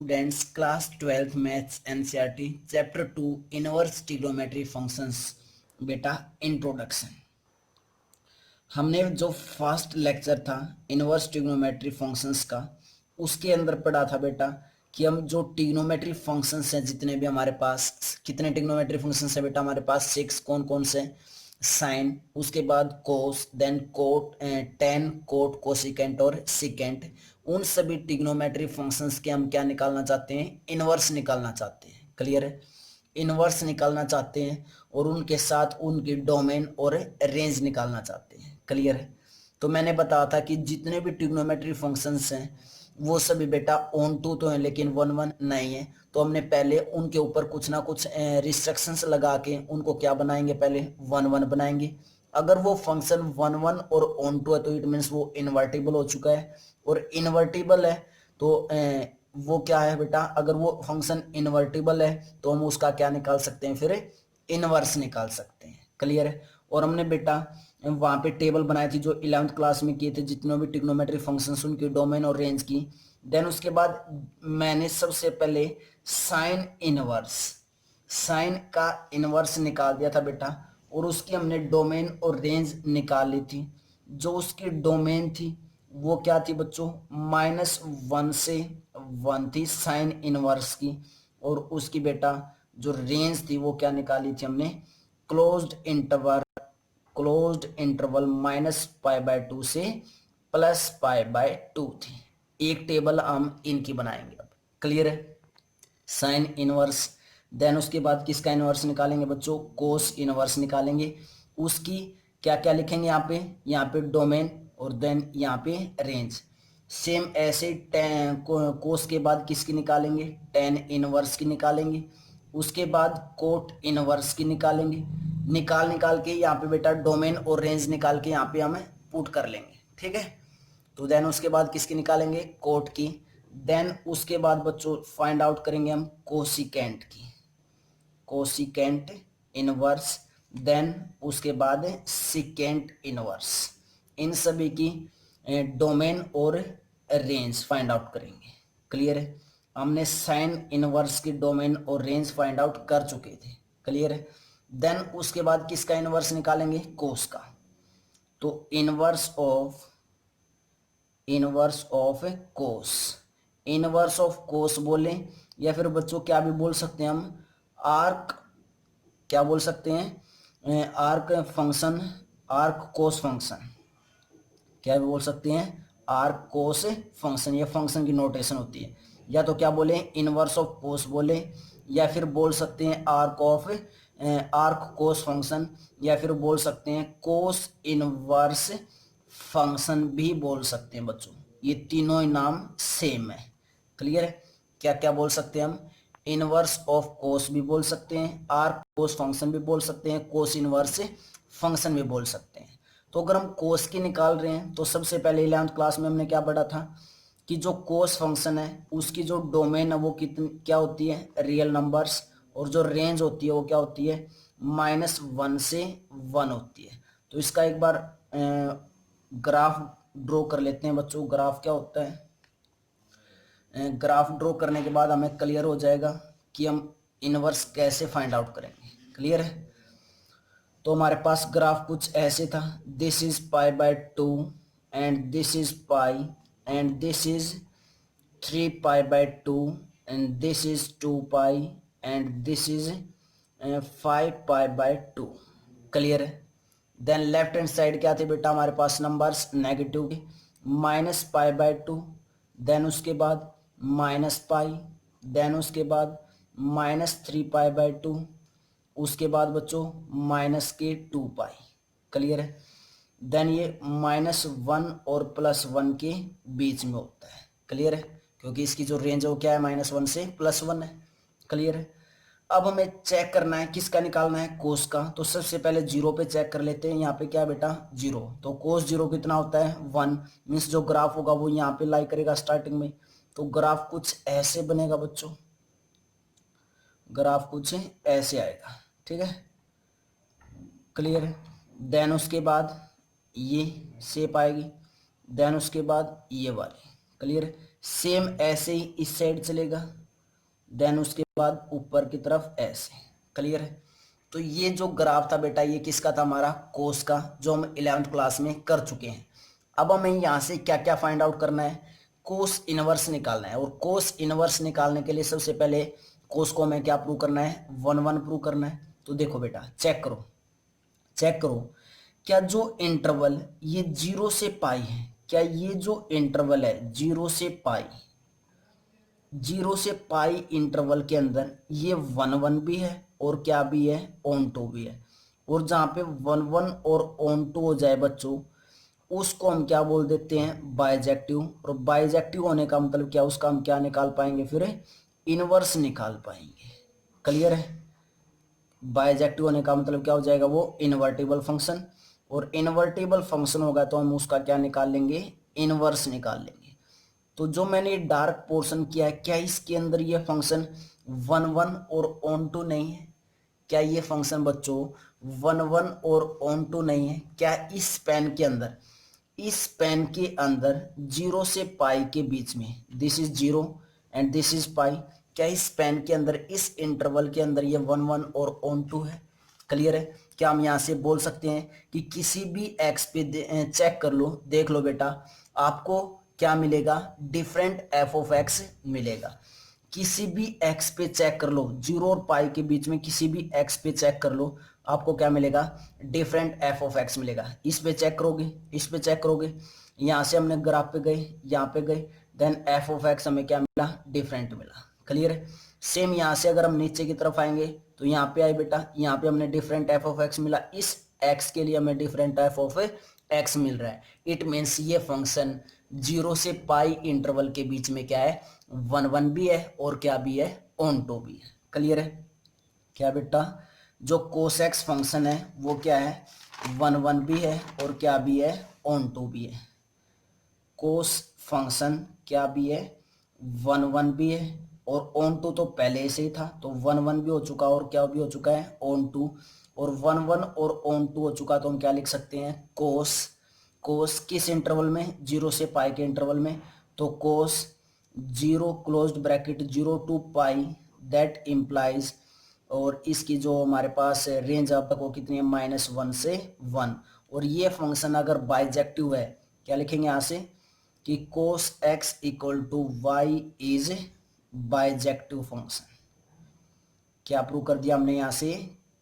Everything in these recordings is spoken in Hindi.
Students, class 12th maths NCERT chapter 2 inverse trigonometry functions. बेटा इंट्रोडक्शन। हमने जो फर्स्ट लेक्चर था इनवर्स ट्रिग्नोमेट्री फंक्शंस का, उसके अंदर पढ़ा था बेटा कि हम जो ट्रिग्नोमेट्री फंक्शंस हैं जितने भी हमारे पास, कितने ट्रिग्नोमेट्री फंक्शंस हैं बेटा हमारे पास? 6। कौन कौन से? साइन, उसके बाद cos, then cot, tan, cot, cosecant और सिकेंट। उन सभी ट्रिग्नोमेट्री फंक्शंस के हम क्या निकालना चाहते हैं? इनवर्स निकालना चाहते हैं। क्लियर है? इनवर्स निकालना चाहते हैं और उनके साथ उनकी डोमेन और रेंज निकालना चाहते हैं। क्लियर है? तो मैंने बताया था कि जितने भी ट्रिग्नोमेट्री फंक्शंस हैं वो सभी बेटा ऑन टू तो हैं लेकिन वन वन नहीं है। तो हमने पहले उनके ऊपर कुछ ना कुछ रिस्ट्रिक्शंस लगा के उनको क्या बनाएंगे? पहले वन वन बनाएंगे। अगर वो फंक्शन वन वन और ऑन टू है तो इट मीन्स वो इन्वर्टिबल हो चुका है, और इन्वर्टिबल है तो वो क्या है बेटा? अगर वो फंक्शन इन्वर्टिबल है तो हम उसका क्या निकाल सकते हैं? फिर इनवर्स निकाल सकते हैं। क्लियर है? और हमने बेटा वहां पे टेबल बनाई थी जो 11th क्लास में किए थे, जितने भी ट्रिग्नोमेट्री फंक्शंस उनकी डोमेन और रेंज की। देन उसके बाद मैंने सबसे पहले साइन इनवर्स, साइन का इनवर्स निकाल दिया था बेटा, और उसकी हमने डोमेन और रेंज निकाल ली थी। जो उसकी डोमेन थी वो क्या थी बच्चों? -1 से 1 थी साइन इनवर्स की, और उसकी बेटा जो रेंज थी वो क्या निकाली थी हमने? क्लोज्ड इंटरवल, क्लोज्ड इंटरवल -π/2 से +π/2 थी। एक टेबल हम इनकी बनाएंगे अब। क्लियर है? साइन इनवर्स, देन उसके बाद किसका इनवर्स निकालेंगे बच्चों? कोस इनवर्स निकालेंगे। उसकी क्या क्या लिखेंगे यहाँ पे डोमेन और देन यहाँ पे रेंज। सेम ऐसे कोस के बाद किसकी निकालेंगे? टेन इनवर्स की निकालेंगे। उसके बाद कोट इनवर्स की निकालेंगे। निकाल के यहाँ पे बेटा डोमेन और रेंज निकाल के यहाँ पे हम पुट कर लेंगे। ठीक है? तो देन उसके बाद किसकी निकालेंगे? कोट की। देन उसके बाद बच्चों फाइंड आउट करेंगे हम कोसिकेंट की, कोसिकेंट इनवर्स। देन उसके बाद सिकेंट इनवर्स। इन सभी की डोमेन और रेंज फाइंड आउट करेंगे। क्लियर है? हमने साइन इनवर्स की डोमेन और रेंज फाइंड आउट कर चुके थे। क्लियर है? देन उसके बाद किसका इनवर्स निकालेंगे? कोस का। तो inverse of cos, inverse of cos बोले, या फिर बच्चों क्या भी बोल सकते हैं हम? आर्क, क्या बोल सकते हैं? आर्क फंक्शन, आर्क कोस फंक्शन, क्या भी बोल सकते हैं? आर्क कोस फंक्शन। ये फंक्शन की नोटेशन होती है। या तो क्या बोले? इनवर्स ऑफ कोस बोले, या फिर बोल सकते हैं आर्क कोस फंक्शन, या फिर बोल सकते हैं कोस इनवर्स फंक्शन भी बोल सकते हैं बच्चों। ये तीनों ही नाम सेम है। क्लियर है? क्या क्या बोल सकते हैं हम? इनवर्स ऑफ कोस भी बोल सकते हैं, आर्क कोस फंक्शन भी बोल सकते हैं, कोस इनवर्स फंक्शन भी बोल सकते हैं। तो अगर हम कोस की निकाल रहे हैं तो सबसे पहले 11th क्लास में हमने क्या पढ़ा था कि जो कोस फंक्शन है उसकी जो डोमेन है वो कितनी क्या होती है? Real numbers. और जो रेंज होती है वो क्या होती है? -1 से 1 होती है। तो इसका एक बार ग्राफ ड्रॉ कर लेते हैं बच्चों। ग्राफ क्या होता है? ग्राफ ड्रॉ करने के बाद हमें क्लियर हो जाएगा कि हम इनवर्स कैसे फाइंड आउट करेंगे। क्लियर है? तो हमारे पास ग्राफ कुछ ऐसे था, this is π/2 and this is pi and this is 3π/2 and this is 2π and this is 5π/2। Clear है? देन लेफ्ट हैंड साइड क्या थे बेटा हमारे पास? नंबर्स नेगेटिव के, -π/2, देन उसके बाद -π, देन उसके बाद -3π/2, उसके बाद बच्चों -2π। क्लियर है? देन ये -1 और +1 के बीच में होता है। क्लियर है? क्योंकि इसकी जो रेंज है वो क्या है? -1 से +1 है। क्लियर है? अब हमें चेक करना है, किसका निकालना है? कोस का। तो सबसे पहले 0 पे चेक कर लेते हैं। यहाँ पे क्या है बेटा? 0। तो कोस 0 कितना होता है? 1। मीन्स जो ग्राफ होगा वो यहाँ पे लाई करेगा स्टार्टिंग में। तो ग्राफ कुछ ऐसे बनेगा बच्चों, ग्राफ कुछ ऐसे आएगा। ठीक है? क्लियर है? देन उसके बाद ये शेप आएगी, देन उसके बाद ये वाली। क्लियर है? सेम ऐसे ही इस साइड चलेगा, देन उसके बाद ऊपर की तरफ ऐसे। क्लियर है? तो ये जो ग्राफ था बेटा ये किसका था, हमारा कोस का, जो हम 11th क्लास में कर चुके हैं। अब हमें यहाँ से क्या क्या फाइंड आउट करना है, कोस इनवर्स निकालना है। और कोस इनवर्स निकालने के लिए सबसे पहले कोस को हमें क्या प्रूव करना है, 1 1 प्रूव करना है। तो देखो बेटा चेक करो, चेक करो, क्या जो इंटरवल ये 0 से पाई है, क्या ये जो इंटरवल है 0 से पाई, 0 से पाई इंटरवल के अंदर ये 1 1 भी है और क्या भी है, ऑन टू भी है। और जहां पे 1 1 और ऑन टू हो जाए बच्चों, उसको हम क्या बोल देते हैं, बाइजेक्टिव। और बाइजेक्टिव होने का मतलब क्या, उसका हम क्या निकाल पाएंगे, फिर इनवर्स निकाल पाएंगे। क्लियर है? बाइजेक्टिव होने का मतलब क्या हो जाएगा, वो इनवर्टिबल फंक्शन। और इनवर्टिबल फंक्शन होगा तो हम उसका क्या निकाल लेंगे, इनवर्स निकाल लेंगे। तो जो मैंने डार्क पोर्शन किया है, क्या इसके अंदर ये फंक्शन 1 1 और ऑन टू नहीं है? क्या ये फंक्शन बच्चों 1 1 और ऑन टू नहीं है? क्या इस स्पैन के अंदर, इस स्पैन के अंदर 0 से पाई के बीच में, this is 0 and this is पाई, क्या इस स्पैन के अंदर, इस इंटरवल के अंदर ये 1 1 और ऑन टू है? क्लियर है? क्या हम यहां से बोल सकते हैं कि किसी भी एक्स पे चेक कर लो, देख लो बेटा, आपको क्या मिलेगा, डिफरेंट एफ ऑफ एक्स मिलेगा। किसी भी एक्स पे चेक कर लो, 0 और पाई के बीच में किसी भी एक्स पे चेक कर लो, आपको क्या मिलेगा, डिफरेंट एफ ऑफ एक्स मिलेगा। इस पे चेक करोगे, इस पे चेक करोगे, यहां से हमने ग्राफ पे गए, यहाँ पे गए, देन एफ ऑफ एक्स हमें क्या मिला, डिफरेंट मिला। क्लियर है? सेम यहां से अगर हम नीचे की तरफ आएंगे तो यहाँ पे आए बेटा, यहाँ पे हमने डिफरेंट एफ ऑफ एक्स मिला, इस एक्स के लिए हमें डिफरेंट एफ ऑफ एक्स मिल रहा है। इट मीन्स ये फंक्शन 0 से पाई इंटरवल के बीच में क्या है, 1 1 भी है और क्या भी है, ऑन टू भी है। क्लियर है? क्या बेटा, जो कोसेक्स फंक्शन है वो क्या है, 1 1 भी है और क्या भी है, ऑन टू भी है। कोस फंक्शन क्या भी है, 1 1 भी है और ऑन टू तो पहले से ही था, तो 1 1 भी हो चुका और क्या भी हो चुका है, ऑन टू। और 1 1 और ऑन टू हो चुका तो हम क्या लिख सकते हैं, कोस। कोस किस इंटरवल में, 0 से पाई के इंटरवल में, तो cos 0 closed bracket 0 to pi, that implies, और इसकी जो हमारे पास रेंज अब तक वो कितनी है, -1 से 1। और ये फंक्शन अगर बाइजेक्टिव है, क्या लिखेंगे यहाँ से कि cos x equal to y is bijective function. क्या प्रूव कर दिया हमने यहाँ से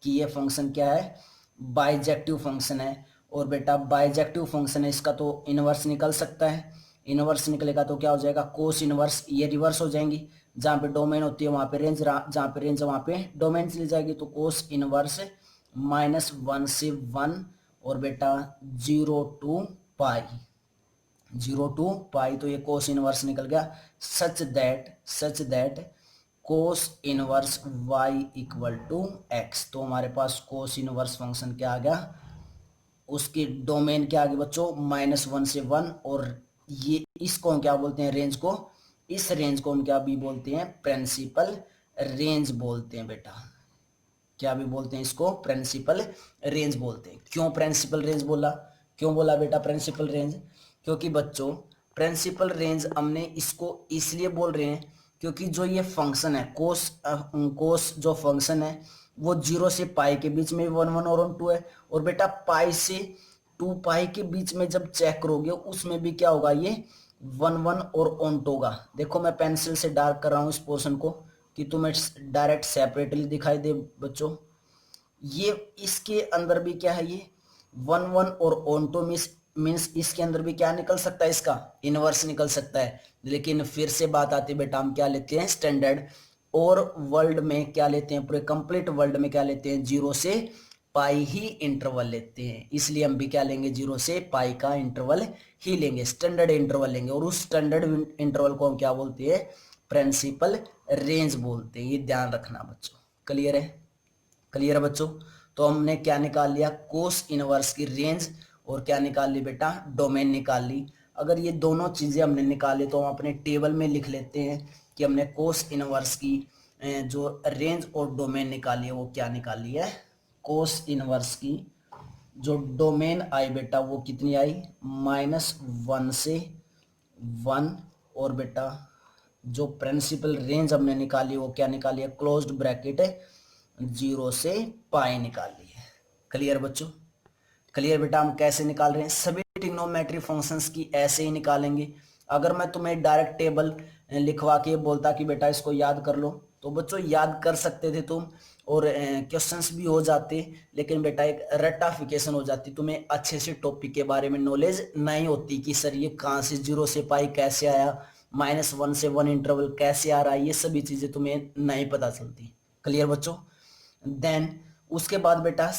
कि ये फंक्शन क्या है, बाइजेक्टिव फंक्शन है। और बेटा बाइजेक्टिव फंक्शन है, इसका तो इनवर्स निकल सकता है, इनवर्स निकलेगा तो क्या हो जाएगा, कोस इनवर्स, ये रिवर्स हो जाएंगी, जहाँ पे डोमेन होती है वहाँ पे रेंज, जहाँ पे रेंज वहाँ पे डोमेन चली जाएगी। तो कोस इनवर्स -1 से 1 और बेटा 0 टू पाई, 0 टू पाई, तो ये कोस इनवर्स निकल गया। Such that cos inverse y equal to x. तो हमारे पास कोस इनवर्स फंक्शन क्या आ गया, उसकी डोमेन क्या आ गई बच्चों, -1 से 1। और ये इसको हम क्या बोलते हैं, रेंज को, इस रेंज को हम क्या भी बोलते हैं, प्रिंसिपल रेंज बोलते हैं बेटा। क्या भी बोलते हैं इसको, प्रिंसिपल रेंज बोलते हैं। क्यों प्रिंसिपल रेंज बोला, क्यों बोला बेटा प्रिंसिपल रेंज, क्योंकि बच्चों प्रिंसिपल रेंज हमने इसको इसलिए बोल रहे हैं क्योंकि जो ये फंक्शन है कोस जो फंक्शन है वो 0 से पाई के बीच में 1 1 और 2 है। और बेटा पाई से 2 पाई के बीच में जब चेक करोगे उसमें भी क्या होगा, ये 1 1 और ऑन टू होगा। देखो मैं पेंसिल से डार्क कर रहा हूँ इस पोर्शन को कि तुम्हें डायरेक्ट सेपरेटली दिखाई दे बच्चों। ये इसके अंदर भी क्या है, ये 1 1 और ऑन टू मीन्स इसके अंदर भी क्या निकल सकता है, इसका इनवर्स निकल सकता है। लेकिन फिर से बात आती है बेटा, हम क्या लेते हैं स्टैंडर्ड, और वर्ल्ड में क्या लेते हैं, पूरे कंप्लीट वर्ल्ड में क्या लेते हैं, 0 से पाई ही इंटरवल लेते हैं। इसलिए हम भी क्या लेंगे, 0 से पाई का इंटरवल ही लेंगे, स्टैंडर्ड इंटरवल लेंगे। और उस स्टैंडर्ड इंटरवल को हम क्या बोलते हैं, प्रिंसिपल रेंज बोलते हैं। ये ध्यान रखना बच्चों। क्लियर है? क्लियर है बच्चों? तो हमने क्या निकाल लिया, कोस इनवर्स की रेंज, और क्या निकाल ली बेटा, डोमेन निकाल ली। अगर ये दोनों चीजें हमने निकाली तो हम अपने टेबल में लिख लेते हैं कि हमने कोस इनवर्स की जो रेंज और डोमेन निकाली है वो क्या निकाली है, कोस इनवर्स की जो डोमेन आई बेटा वो कितनी आई, -1 से 1, और बेटा जो प्रिंसिपल रेंज हमने निकाली वो क्या निकाली है, क्लोज्ड ब्रैकेट 0 से पाई निकाली है। क्लियर बच्चों, क्लियर बेटा। हम कैसे निकाल रहे हैं, सभी ट्रिग्नोमेट्री फंक्शंस की ऐसे ही निकालेंगे। अगर मैं तुम्हें डायरेक्ट टेबल लिखवा के बोलता कि बेटा इसको याद कर लो, तो बच्चों याद कर सकते थे तुम और क्वेश्चंस भी हो जाते, लेकिन बेटा एक रटाफिकेशन हो जाती, तुम्हें अच्छे से टॉपिक के बारे में नॉलेज नहीं होती कि सर ये कहाँ से 0 से पाई कैसे आया, -1 से 1 इंटरवल कैसे आ रहा है, ये सभी चीजें तुम्हें नहीं पता चलती। क्लियर बच्चों। देन उसके बाद बेटा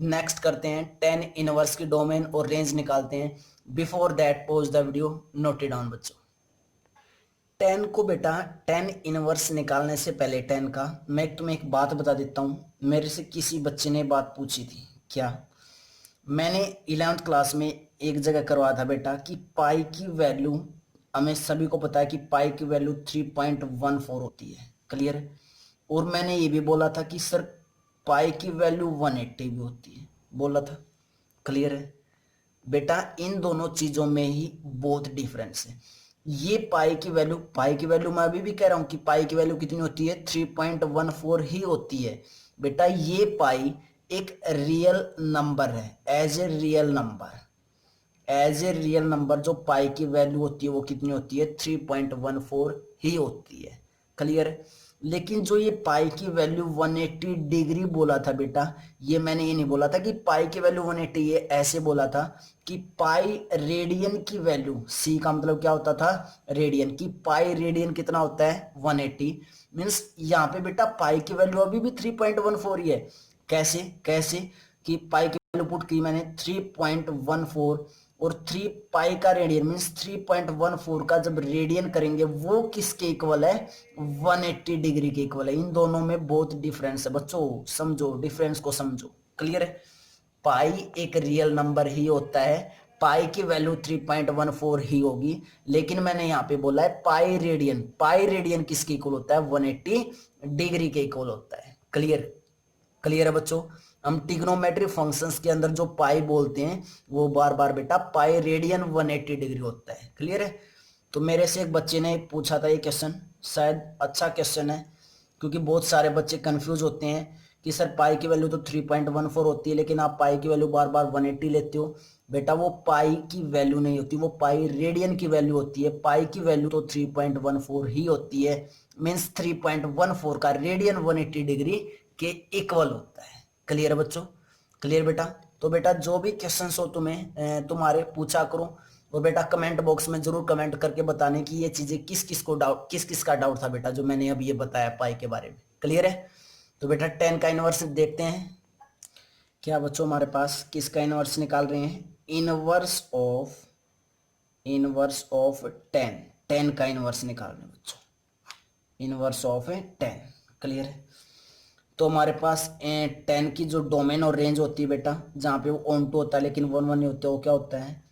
नेक्स्ट करते हैं टेन इनवर्स की डोमेन और रेंज निकालते हैं। Before that pause the video, note it down बच्चों। टेन को बेटा टेन इनवर्स निकालने से पहले टेन का मैं तुम्हें एक बात बता देता हूँ। मेरे से किसी बच्चे ने बात पूछी थी, क्या मैंने 11th क्लास में एक जगह करवाया था बेटा कि पाई की वैल्यू, हमें सभी को पता है कि पाई की वैल्यू 3.14 होती है। क्लियर। और मैंने ये भी बोला था कि सर पाई की वैल्यू 180 भी होती है, बोला था। क्लियर है बेटा, इन दोनों चीजों में ही बहुत डिफरेंस है। ये पाई की वैल्यू मैं अभी भी कह रहा हूं कि पाई की वैल्यू कितनी होती है, 3.14 ही होती है। बेटा ये पाई एक रियल नंबर है, as a real number, as a real number जो पाई की वैल्यू होती है वो कितनी होती है, 3.14 ही होती है। क्लियर। लेकिन जो ये पाई की वैल्यू 180 डिग्री बोला था बेटा, ये मैंने ये नहीं बोला था कि पाई की वैल्यू 180, ये ऐसे बोला था कि पाई रेडियन की वैल्यू, सी का मतलब क्या होता था, रेडियन, की पाई रेडियन कितना होता है 180। मीन्स यहाँ पे बेटा पाई की वैल्यू अभी भी 3.14 ही है। कैसे कैसे कि पाई की वैल्यू पुट की मैंने 3.14 और 3 पाई का रेडियन मीन्स 3.14 का जब रेडियन करेंगे वो किसके इक्वल है, 180 डिग्री के इक्वल है। इन दोनों में बहुत डिफरेंस है बच्चों, समझो डिफरेंस को समझो। क्लियर है। पाई एक रियल नंबर ही होता है, पाई की वैल्यू 3.14 ही होगी, लेकिन मैंने यहाँ पे बोला है पाई रेडियन, पाई रेडियन किसके इक्वल होता है, 180 डिग्री के इक्वल होता है। क्लियर। क्लियर है बच्चों। हम ट्रिग्नोमेट्री फंक्शंस के अंदर जो पाई बोलते हैं वो बार बार बेटा पाई रेडियन 180 डिग्री होता है। क्लियर है। तो मेरे से एक बच्चे ने पूछा था ये क्वेश्चन, शायद अच्छा क्वेश्चन है, क्योंकि बहुत सारे बच्चे कंफ्यूज होते हैं कि सर पाई की वैल्यू तो 3.14 होती है लेकिन आप पाई की वैल्यू बार बार 180 लेते हो। बेटा वो पाई की वैल्यू नहीं होती, वो पाई रेडियन की वैल्यू होती है। पाई की वैल्यू तो 3.14 ही होती है, मीन्स 3.14 का रेडियन 180 डिग्री के इक्वल होता है। क्लियर है बच्चों। क्लियर बेटा। तो बेटा जो भी क्वेश्चन हो तुम्हें तुम्हारे पूछा करो, और बेटा कमेंट बॉक्स में जरूर कमेंट करके बताने की ये चीजें किस किस का डाउट था बेटा जो मैंने अभी ये बताया पाई के बारे में। क्लियर है। तो बेटा 10 का इनवर्स देखते हैं क्या बच्चों, हमारे पास किसका इनवर्स निकाल रहे हैं, इनवर्स ऑफ 10, 10 का इनवर्स निकाल रहे हैं बच्चों, इनवर्स ऑफ 10। क्लियर है। तो हमारे पास 10 की जो डोमेन और रेंज होती है बेटा, जहाँ पे वो ऑन टू होता है लेकिन 1 1 नहीं होता, वो क्या होता है,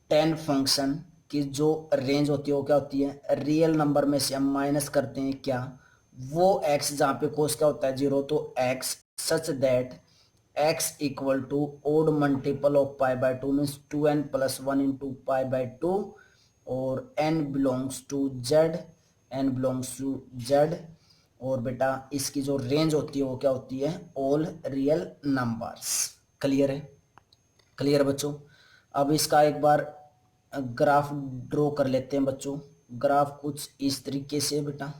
10 फंक्शन की जो रेंज होती है वो क्या होती है, रियल नंबर में से हम माइनस करते हैं क्या, वो x जहाँ पे कोस क्या होता है 0, तो x such that x equal to odd multiple of pi by 2 means 2n plus 1 into pi by 2, और n belongs to z, n belongs to z। और बेटा इसकी जो रेंज होती है वो क्या होती है, ऑल रियल नंबर्स। क्लियर है। क्लियर बच्चों। अब इसका एक बार ग्राफ ड्रॉ कर लेते हैं बच्चों। ग्राफ कुछ इस तरीके से बेटा,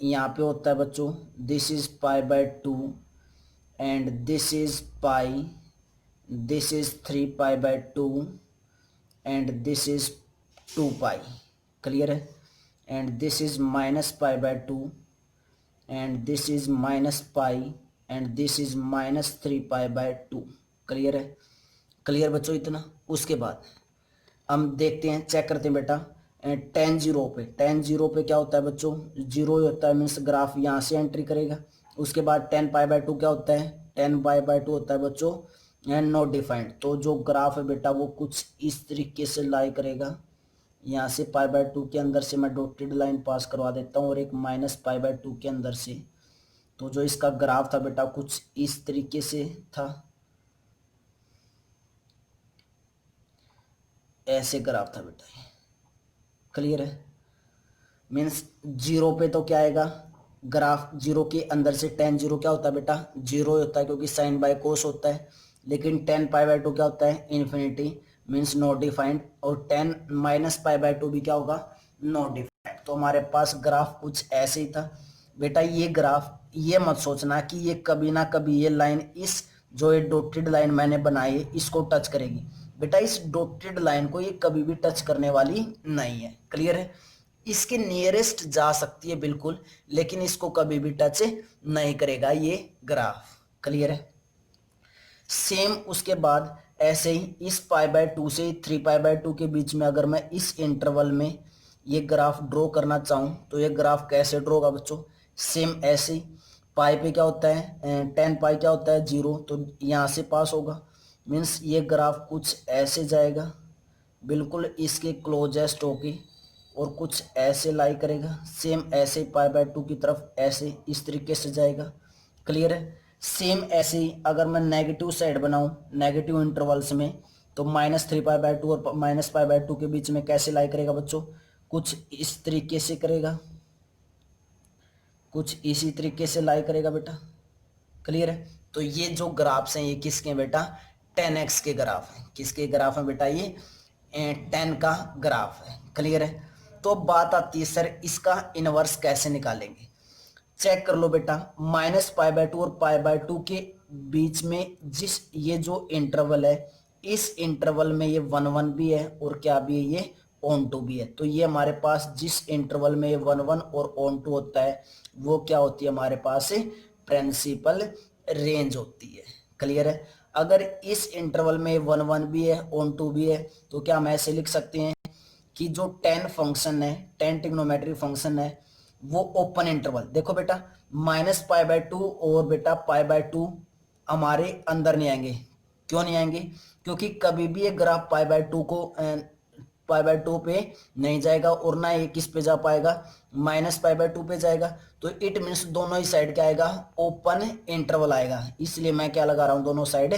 यहाँ पे होता है बच्चों, this is pi by 2 and this is pi, this is 3 pi by 2 and this is 2 pi. Clear है। And this is minus pi by 2 and this is minus pi and this is -3 pi by 2। Clear है। क्लियर बच्चों इतना। उसके बाद हम देखते हैं, चेक करते हैं बेटा, 10 0 पे क्या होता है बच्चों, 0 ही होता है, मीन्स ग्राफ यहाँ से एंट्री करेगा। उसके बाद 10 पाई बाय 2 क्या होता है, 10 पाई बाय 2 होता है बच्चों एंड नॉट डिफाइंड। तो जो ग्राफ है बेटा वो कुछ इस तरीके से लाई करेगा। यहाँ से पाई बाय 2 के अंदर से मैं डॉटेड लाइन पास करवा देता हूँ और एक -पाई बाय 2 के अंदर से। तो जो इसका ग्राफ था बेटा कुछ इस तरीके से था। ऐसे ग्राफ था बेटा ये, क्लियर है। मीन्स जीरो पे तो क्या आएगा, ग्राफ जीरो के अंदर से टेन जीरो क्या होता है बेटा, जीरो होता है क्योंकि साइन बाय कोस होता है। लेकिन टेन पाई बाय टू क्या होता है, इन्फिनिटी, मीन्स नॉट डिफाइंड। और ten minus pi by to भी क्या होगा, नॉट डिफाइंड। तो हमारे पास ग्राफ कुछ ऐसे ही था बेटा। ये ग्राफ ये मत सोचना कि ये कभी ना कभी ये लाइन इस जो ये डॉटेड लाइन मैंने बनाई है इसको टच करेगी। बेटा इस डॉटेड लाइन को ये कभी भी टच करने वाली नहीं है, क्लियर है। इसके नियरेस्ट जा सकती है बिल्कुल, लेकिन इसको कभी भी टच नहीं करेगा ये ग्राफ, क्लियर है। सेम उसके बाद ऐसे ही इस पाई बाय टू से थ्री पाई बाय टू के बीच में अगर मैं इस इंटरवल में ये ग्राफ ड्रॉ करना चाहूँ तो ये ग्राफ कैसे ड्रॉ होगा बच्चों, सेम ऐसे ही। पाई पे क्या होता है, टेन पाई क्या होता है, जीरो, तो यहाँ से पास होगा। मीन्स ये ग्राफ कुछ ऐसे जाएगा, बिल्कुल इसके क्लोजेस्ट होके, और कुछ ऐसे लाई करेगा। सेम ऐसे पाई बाय टू की तरफ ऐसे इस तरीके से जाएगा, क्लियर है। सेम ऐसे ही अगर मैं नेगेटिव साइड बनाऊं नेगेटिव इंटरवल्स में, तो minus three pi by two और माइनस पाई बाय टू के बीच में कैसे लाई करेगा बच्चों, कुछ इस तरीके से करेगा, कुछ इसी तरीके से लाई करेगा बेटा, क्लियर है। तो ये जो ग्राफ्स हैं ये किसके हैं बेटा, 10x के ग्राफ हैं। किसके ग्राफ हैं बेटा, ये 10 का ग्राफ है, क्लियर है। तो बात आती है सर इसका इनवर्स कैसे निकालेंगे। चेक कर लो बेटा, माइनस पाई बाय टू और पाई बाय टू के बीच में जिस ये जो इंटरवल है, इस इंटरवल में ये वन वन भी है और क्या भी है, ये ऑन टू भी है। तो ये हमारे पास जिस इंटरवल में ये वन वन और ऑन टू होता है वो क्या होती है हमारे पास, प्रिंसिपल रेंज होती है, क्लियर है। अगर इस इंटरवल में वन वन भी है ऑन टू भी है तो क्या हम ऐसे लिख सकते हैं कि जो 10 फंक्शन है, 10 ट्रिग्नोमेट्री फंक्शन है, वो ओपन इंटरवल, देखो बेटा माइनस पाई बाय टू और बेटा पाई बाय टू हमारे अंदर नहीं आएंगे। क्यों नहीं आएंगे, क्योंकि कभी भी ये ग्राफ पाई बाय टू को पाई बाय टू पे नहीं जाएगा और ना ये किस पे जा पाएगा, माइनस पाई बाय टू पे जाएगा। तो इट मीन्स दोनों ही साइड क्या आएगा, ओपन इंटरवल आएगा। इसलिए मैं क्या लगा रहा हूं, दोनों side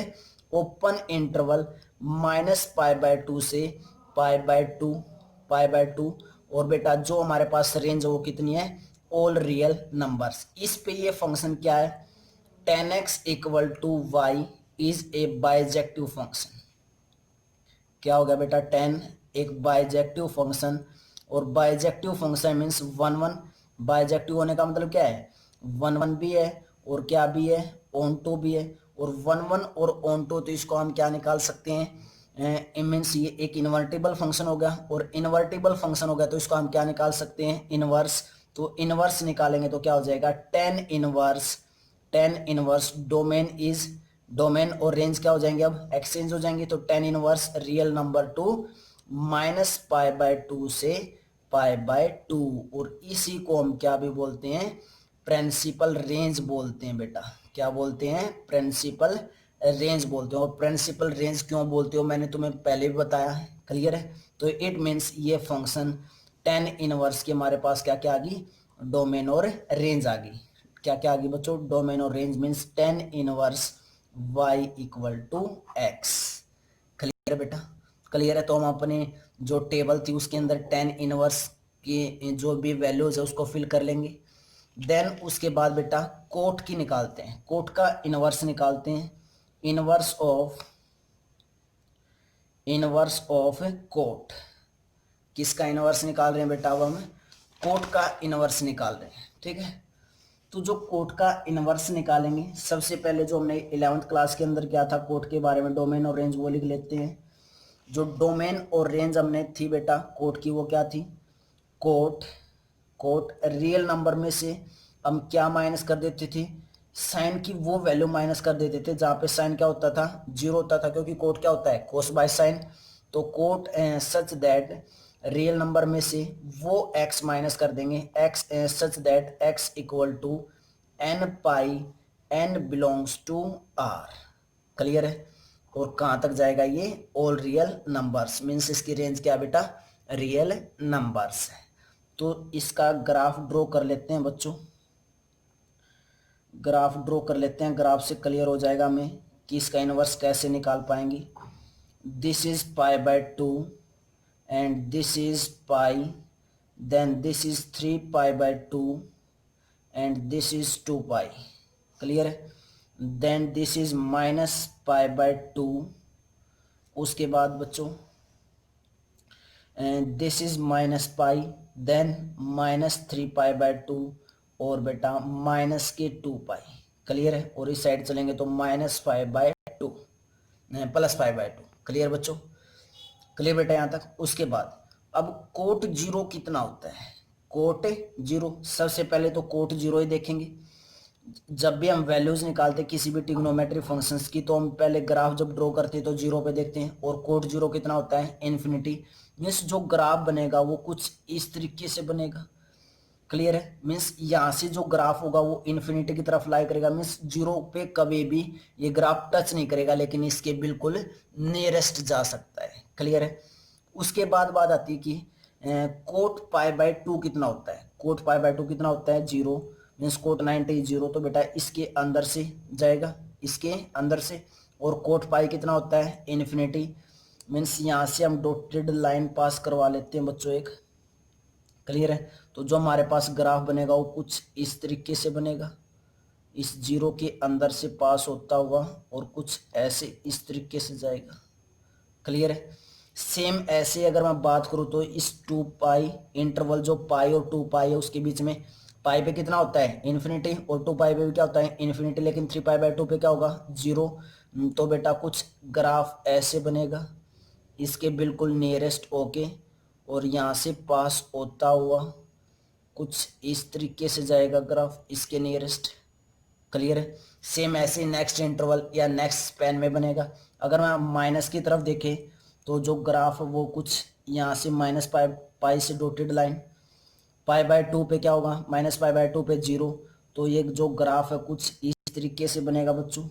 open interval, minus pi by two से pi by two, pi by two. और बेटा जो हमारे पास रेंज है वो कितनी है, ऑल रियल नंबर्स। इस पे ये फंक्शन क्या है, 10x equal to y is a bijective function. क्या हो गया बेटा, 10 एक बाइजेक्टिव फंक्शन, और bijective function means one one. Bijective होने का मतलब क्या है, वन वन भी है और क्या भी है, ऑन टू भी है। और वन वन और ऑन टू, तो इसको हम क्या निकाल सकते हैं, मीन्स ये एक इन्वर्टिबल फंक्शन हो गया, और इन्वर्टिबल फंक्शन हो गया तो इसको हम क्या निकाल सकते हैं, इनवर्स। तो इनवर्स निकालेंगे तो क्या हो जाएगा, tan inverse, tan inverse domain is, domain और रेंज क्या हो जाएंगे, अब एक्सचेंज हो जाएंगे। तो tan inverse real number to minus pi by two से पाई बाय टू, और इसी को हम क्या भी बोलते हैं, प्रिंसिपल रेंज बोलते हैं बेटा। क्या बोलते हैं, प्रिंसिपल रेंज बोलते हैं। और प्रिंसिपल रेंज क्यों बोलते हो मैंने तुम्हें पहले भी बताया है, क्लियर है। तो इट मीन्स ये फंक्शन टेन इनवर्स की हमारे पास क्या क्या आ गई, डोमेन और रेंज आ गई। क्या क्या आ गई बच्चों, डोमेन और range means tan inverse y equal to x, clear है बेटा, क्लियर है। तो हम अपने जो टेबल थी उसके अंदर टेन इनवर्स की जो भी वैल्यूज है उसको फिल कर लेंगे। देन उसके बाद बेटा कोट की निकालते हैं, कोट का इनवर्स निकालते हैं, inverse of, inverse of cot. किसका इनवर्स निकाल रहे हैं बेटा, अब हम कोट का इनवर्स निकाल रहे हैं, ठीक है। तो जो कोट का इनवर्स निकालेंगे, सबसे पहले जो हमने 11th क्लास के अंदर क्या था कोट के बारे में, डोमेन और रेंज, वो लिख लेते हैं। जो डोमेन और रेंज हमने थी बेटा कोट की, वो क्या थी, कोट, कोट रियल नंबर में से हम क्या माइनस कर देते थे, साइन की वो वैल्यू माइनस कर देते थे जहाँ पे साइन क्या होता था, जीरो होता था, क्योंकि कोट क्या होता है, कोस बाय साइन। तो cot such that real number में से वो x माइनस कर देंगे, x such that x equal to n pi n belongs to r, clear है। और कहाँ तक जाएगा ये, ऑल रियल नंबर्स, मीन्स इसकी रेंज क्या बेटा, रियल नंबर्स है। तो इसका ग्राफ ड्रॉ कर लेते हैं बच्चों, ग्राफ ड्रॉ कर लेते हैं, ग्राफ से क्लियर हो जाएगा हमें कि इसका इनवर्स कैसे निकाल पाएंगे। This is pi by to, and this is pi, then this is 3 pi by 2 and this is 2 pi. Clear है? then this is minus pi by 2. उसके बाद बच्चों and this is minus pi, then minus 3 pi by 2 और बेटा माइनस के 2 पाई. क्लियर है? और इस साइड चलेंगे तो minus 5 by 2 plus 5 by 2. Clear बच्चों? क्लियर बेटा यहाँ तक? उसके बाद अब कोट जीरो कितना होता है? कोट जीरो, सबसे पहले तो कोट जीरो ही देखेंगे. जब भी हम वैल्यूज निकालते किसी भी ट्रिग्नोमेट्री फंक्शंस की, तो हम पहले ग्राफ जब ड्रॉ करते हैं तो जीरो पे देखते हैं. और कोट जीरो कितना होता है? इन्फिनिटी. मीन्स जो ग्राफ बनेगा वो कुछ इस तरीके से बनेगा. क्लियर है? मीन्स यहाँ से जो ग्राफ होगा वो इन्फिनिटी की तरफ लाई करेगा. मीन्स जीरो पे कभी भी ये ग्राफ टच नहीं करेगा, लेकिन इसके बिल्कुल नियरेस्ट जा सकता है. क्लियर है? उसके बाद बात आती है कि कोट पाई बाय 2 कितना होता है? कोट पाई बाय 2 कितना होता है? जीरो. मीन्स कोट 90 जीरो, तो बेटा इसके अंदर से जाएगा, इसके अंदर से. और कोट पाई कितना होता है? इन्फिनिटी. मीन्स यहाँ से हम डॉटेड लाइन पास करवा लेते हैं बच्चों एक. क्लियर है? तो जो हमारे पास ग्राफ बनेगा वो कुछ इस तरीके से बनेगा, इस जीरो के अंदर से पास होता हुआ और कुछ ऐसे इस तरीके से जाएगा. क्लियर है? सेम ऐसे अगर मैं बात करूँ तो इस 2 पाई इंटरवल जो पाई और 2 पाई है उसके बीच में पाई पे कितना होता है? इन्फिनिटी. और 2 पाई पे भी क्या होता है? इन्फिनिटी. लेकिन 3 पाई बाय 2 पे क्या होगा? जीरो. तो बेटा कुछ ग्राफ ऐसे बनेगा, इसके बिल्कुल नियरेस्ट ओके, और यहाँ से पास होता हुआ कुछ इस तरीके से जाएगा ग्राफ इसके नियरेस्ट. क्लियर है? सेम ऐसे नेक्स्ट इंटरवल या नेक्स्ट स्पैन में बनेगा. अगर मैं माइनस की तरफ देखें तो जो ग्राफ वो कुछ यहाँ से माइनस पाई से डॉटेड लाइन, पाई बाय 2 पे क्या होगा? माइनस पाई बाय 2 पे जीरो. तो ये जो ग्राफ है कुछ इस तरीके से बनेगा बच्चों.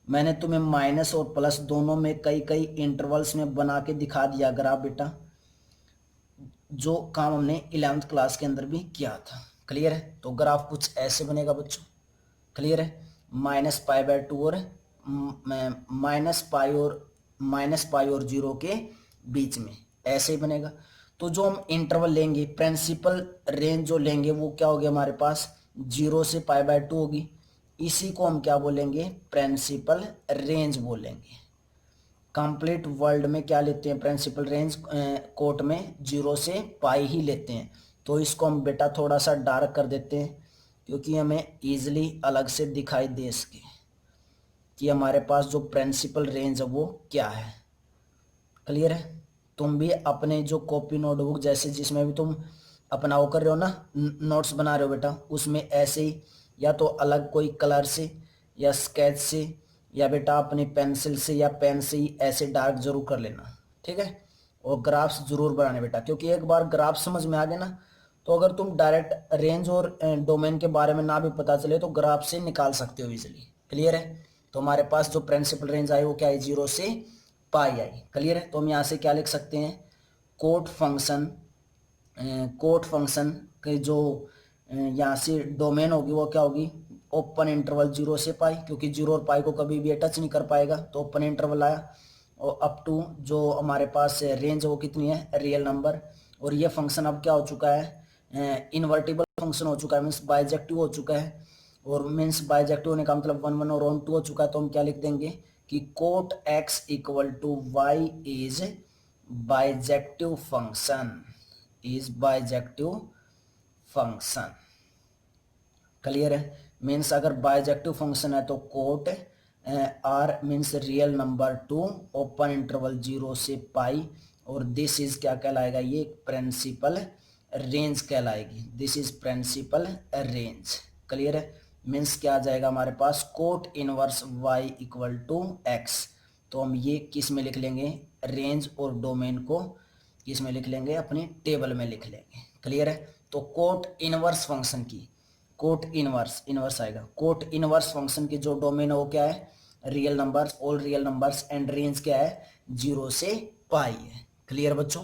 मैंने तुम्हें माइनस और प्लस दोनों में कई कई इंटरवल्स में बना के दिखा दिया ग्राफ बेटा, जो काम हमने 11th क्लास के अंदर भी किया था. क्लियर है? तो ग्राफ कुछ ऐसे बनेगा बच्चों. क्लियर है? माइनस पाई बाय 2 और माइनस पाई और जीरो के बीच में ऐसे ही बनेगा. तो जो हम इंटरवल लेंगे, प्रिंसिपल रेंज जो लेंगे वो क्या होगी हमारे पास? जीरो से पाई बाय 2 होगी. इसी को हम क्या बोलेंगे? प्रिंसिपल रेंज बोलेंगे. कंप्लीट वर्ल्ड में क्या लेते हैं? प्रिंसिपल रेंज कोट में जीरो से पाई ही लेते हैं. तो इसको हम बेटा थोड़ा सा डार्क कर देते हैं क्योंकि हमें इजीली अलग से दिखाई दे सके कि हमारे पास जो प्रिंसिपल रेंज है वो क्या है. क्लियर है? तुम भी अपने जो कॉपी नोटबुक जैसे जिसमें भी तुम अपना वो कर रहे हो ना, नोट्स बना रहे हो बेटा, उसमें ऐसे ही या तो अलग कोई कलर से या स्केच से या बेटा अपनी पेंसिल से या पेन से ही ऐसे डार्क जरूर कर लेना. ठीक है? और ग्राफ्स जरूर बनाने बेटा, क्योंकि एक बार ग्राफ समझ में आ गए ना तो अगर तुम डायरेक्ट रेंज और डोमेन के बारे में ना भी पता चले तो ग्राफ से निकाल सकते हो इजिली. क्लियर है? तो हमारे पास जो प्रिंसिपल रेंज आई वो क्या है? जीरो से पाई आई. क्लियर है? तो हम यहाँ से क्या लिख सकते हैं? कोट फंक्शन के जो यहाँ से डोमेन होगी वो क्या होगी? ओपन इंटरवल जीरो से पाई, क्योंकि जीरो और पाई को कभी भी टच नहीं कर पाएगा, तो ओपन इंटरवल आया. और अप टू जो हमारे पास रेंज वो कितनी है? Real number. और ये फंक्शन अब क्या हो चुका है? इन्वर्टिबल फंक्शन हो चुका है, मीन्स बाइजेक्टिव हो चुका है. और मीन्स बाइजेक्टिव होने का मतलब 1 1 और 1 2 हो चुका है. तो हम क्या लिख देंगे कि cot x equal to y is bijective function. Clear है? मीन्स अगर बाइजेक्टिव फंक्शन है तो cot R means real number to open interval zero से पाई, और दिस इज क्या कहलाएगा? ये प्रिंसिपल रेंज कहलाएगी. This is principal range. Clear है? मीन्स क्या आ जाएगा हमारे पास? Cot inverse y equal to x. तो हम ये किस में लिख लेंगे? रेंज और डोमेन को किस में लिख लेंगे? अपनी टेबल में लिख लेंगे. क्लियर है? तो कोट इनवर्स फंक्शन की, कोट इनवर्स आएगा. कोट इनवर्स फंक्शन की जो डोमेन है वो क्या है? Real numbers, all real numbers, and range क्या है? जीरो से पाई है. क्लियर बच्चों?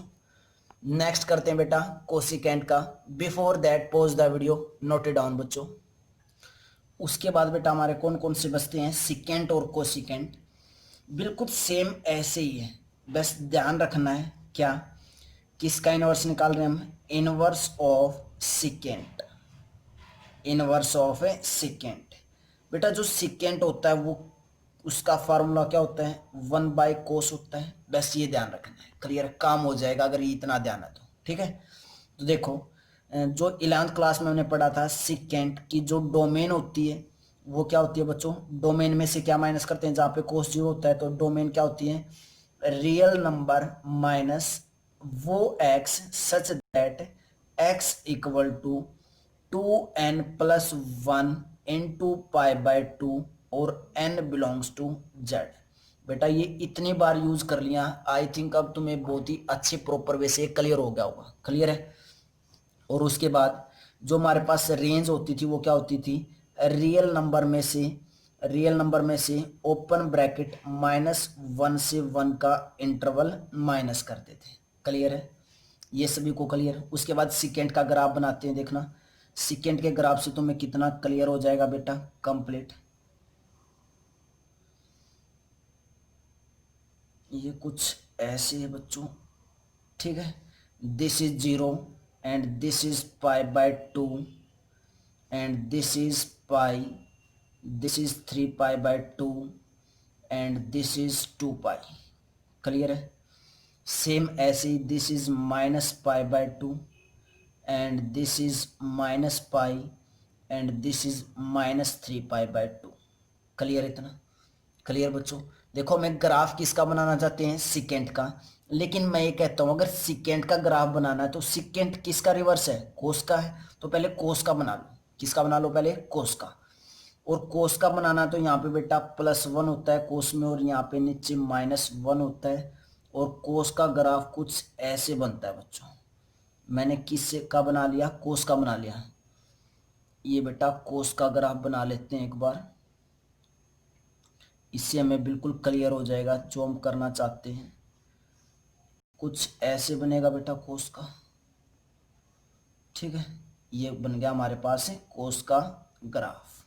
नेक्स्ट करते हैं बेटा कोसिकेंट का. Before that pause the video, note it down बच्चों. उसके बाद बेटा हमारे कौन कौन से बचते हैं? सिकेंट और कोसिकेंट. बिल्कुल सेम ऐसे ही है. बस ध्यान रखना है क्या, किसका इनवर्स निकाल रहे हैं हम, inverse of secant, inverse of A secant. बेटा जो सिकेंट होता है वो उसका फार्मूला क्या होता है, 1/कोस होता है। बस ये ध्यान रखना है, क्लियर, काम हो जाएगा अगर ये इतना ध्यान है तो, ठीक है। तो देखो जो 11th क्लास में हमने पढ़ा था, सिकेंट की जो डोमेन होती है वो क्या होती है बच्चों, डोमेन में से क्या माइनस करते हैं, जहाँ पे कोस 0 होता है तो डोमेन क्या होती है, रियल नंबर माइनस वो x such that x equal to 2n+1 into π/2 और n बिलोंग्स टू z। बेटा ये इतनी बार यूज कर लिया, आई थिंक अब तुम्हें बहुत ही अच्छे प्रॉपर वे से क्लियर हो गया होगा, क्लियर है। और उसके बाद जो हमारे पास रेंज होती थी वो क्या होती थी, रियल नंबर में से, रियल नंबर में से ओपन ब्रैकेट -1 से 1 का इंटरवल माइनस करते थे, क्लियर है, ये सभी को क्लियर। उसके बाद सिकेंट का ग्राफ बनाते हैं, देखना सिकेंट के ग्राफ से तुम्हें कितना क्लियर हो जाएगा बेटा, कंप्लीट। ये कुछ ऐसे है बच्चों, ठीक है, this is 0 and this is π/2 and this is pi, this is 3π/2 and this is 2π, clear है। सेम ऐसे ही this is -π/2 and this is -π and this is -3π/2, clear, इतना क्लियर बच्चों। देखो मैं ग्राफ किसका बनाना चाहते हैं, सिकेंट का, लेकिन मैं ये कहता हूं अगर सिकेंट का ग्राफ बनाना है तो सिकेंट किसका रिवर्स है, कोस का है, तो पहले कोस का बना लो, किसका बना लो पहले, कोस का। और कोस का बनाना तो यहाँ पे बेटा +1 होता है कोस में और यहाँ पे नीचे -1 होता है, और कोस का ग्राफ कुछ ऐसे बनता है बच्चों। मैंने किस का बना लिया, कोस का बना लिया, ये बेटा कोस का ग्राफ बना लेते हैं एक बार, इससे हमें बिल्कुल क्लियर हो जाएगा जो हम करना चाहते हैं। कुछ ऐसे बनेगा बेटा कोस का, ठीक है, ये बन गया हमारे पास है कोस का ग्राफ,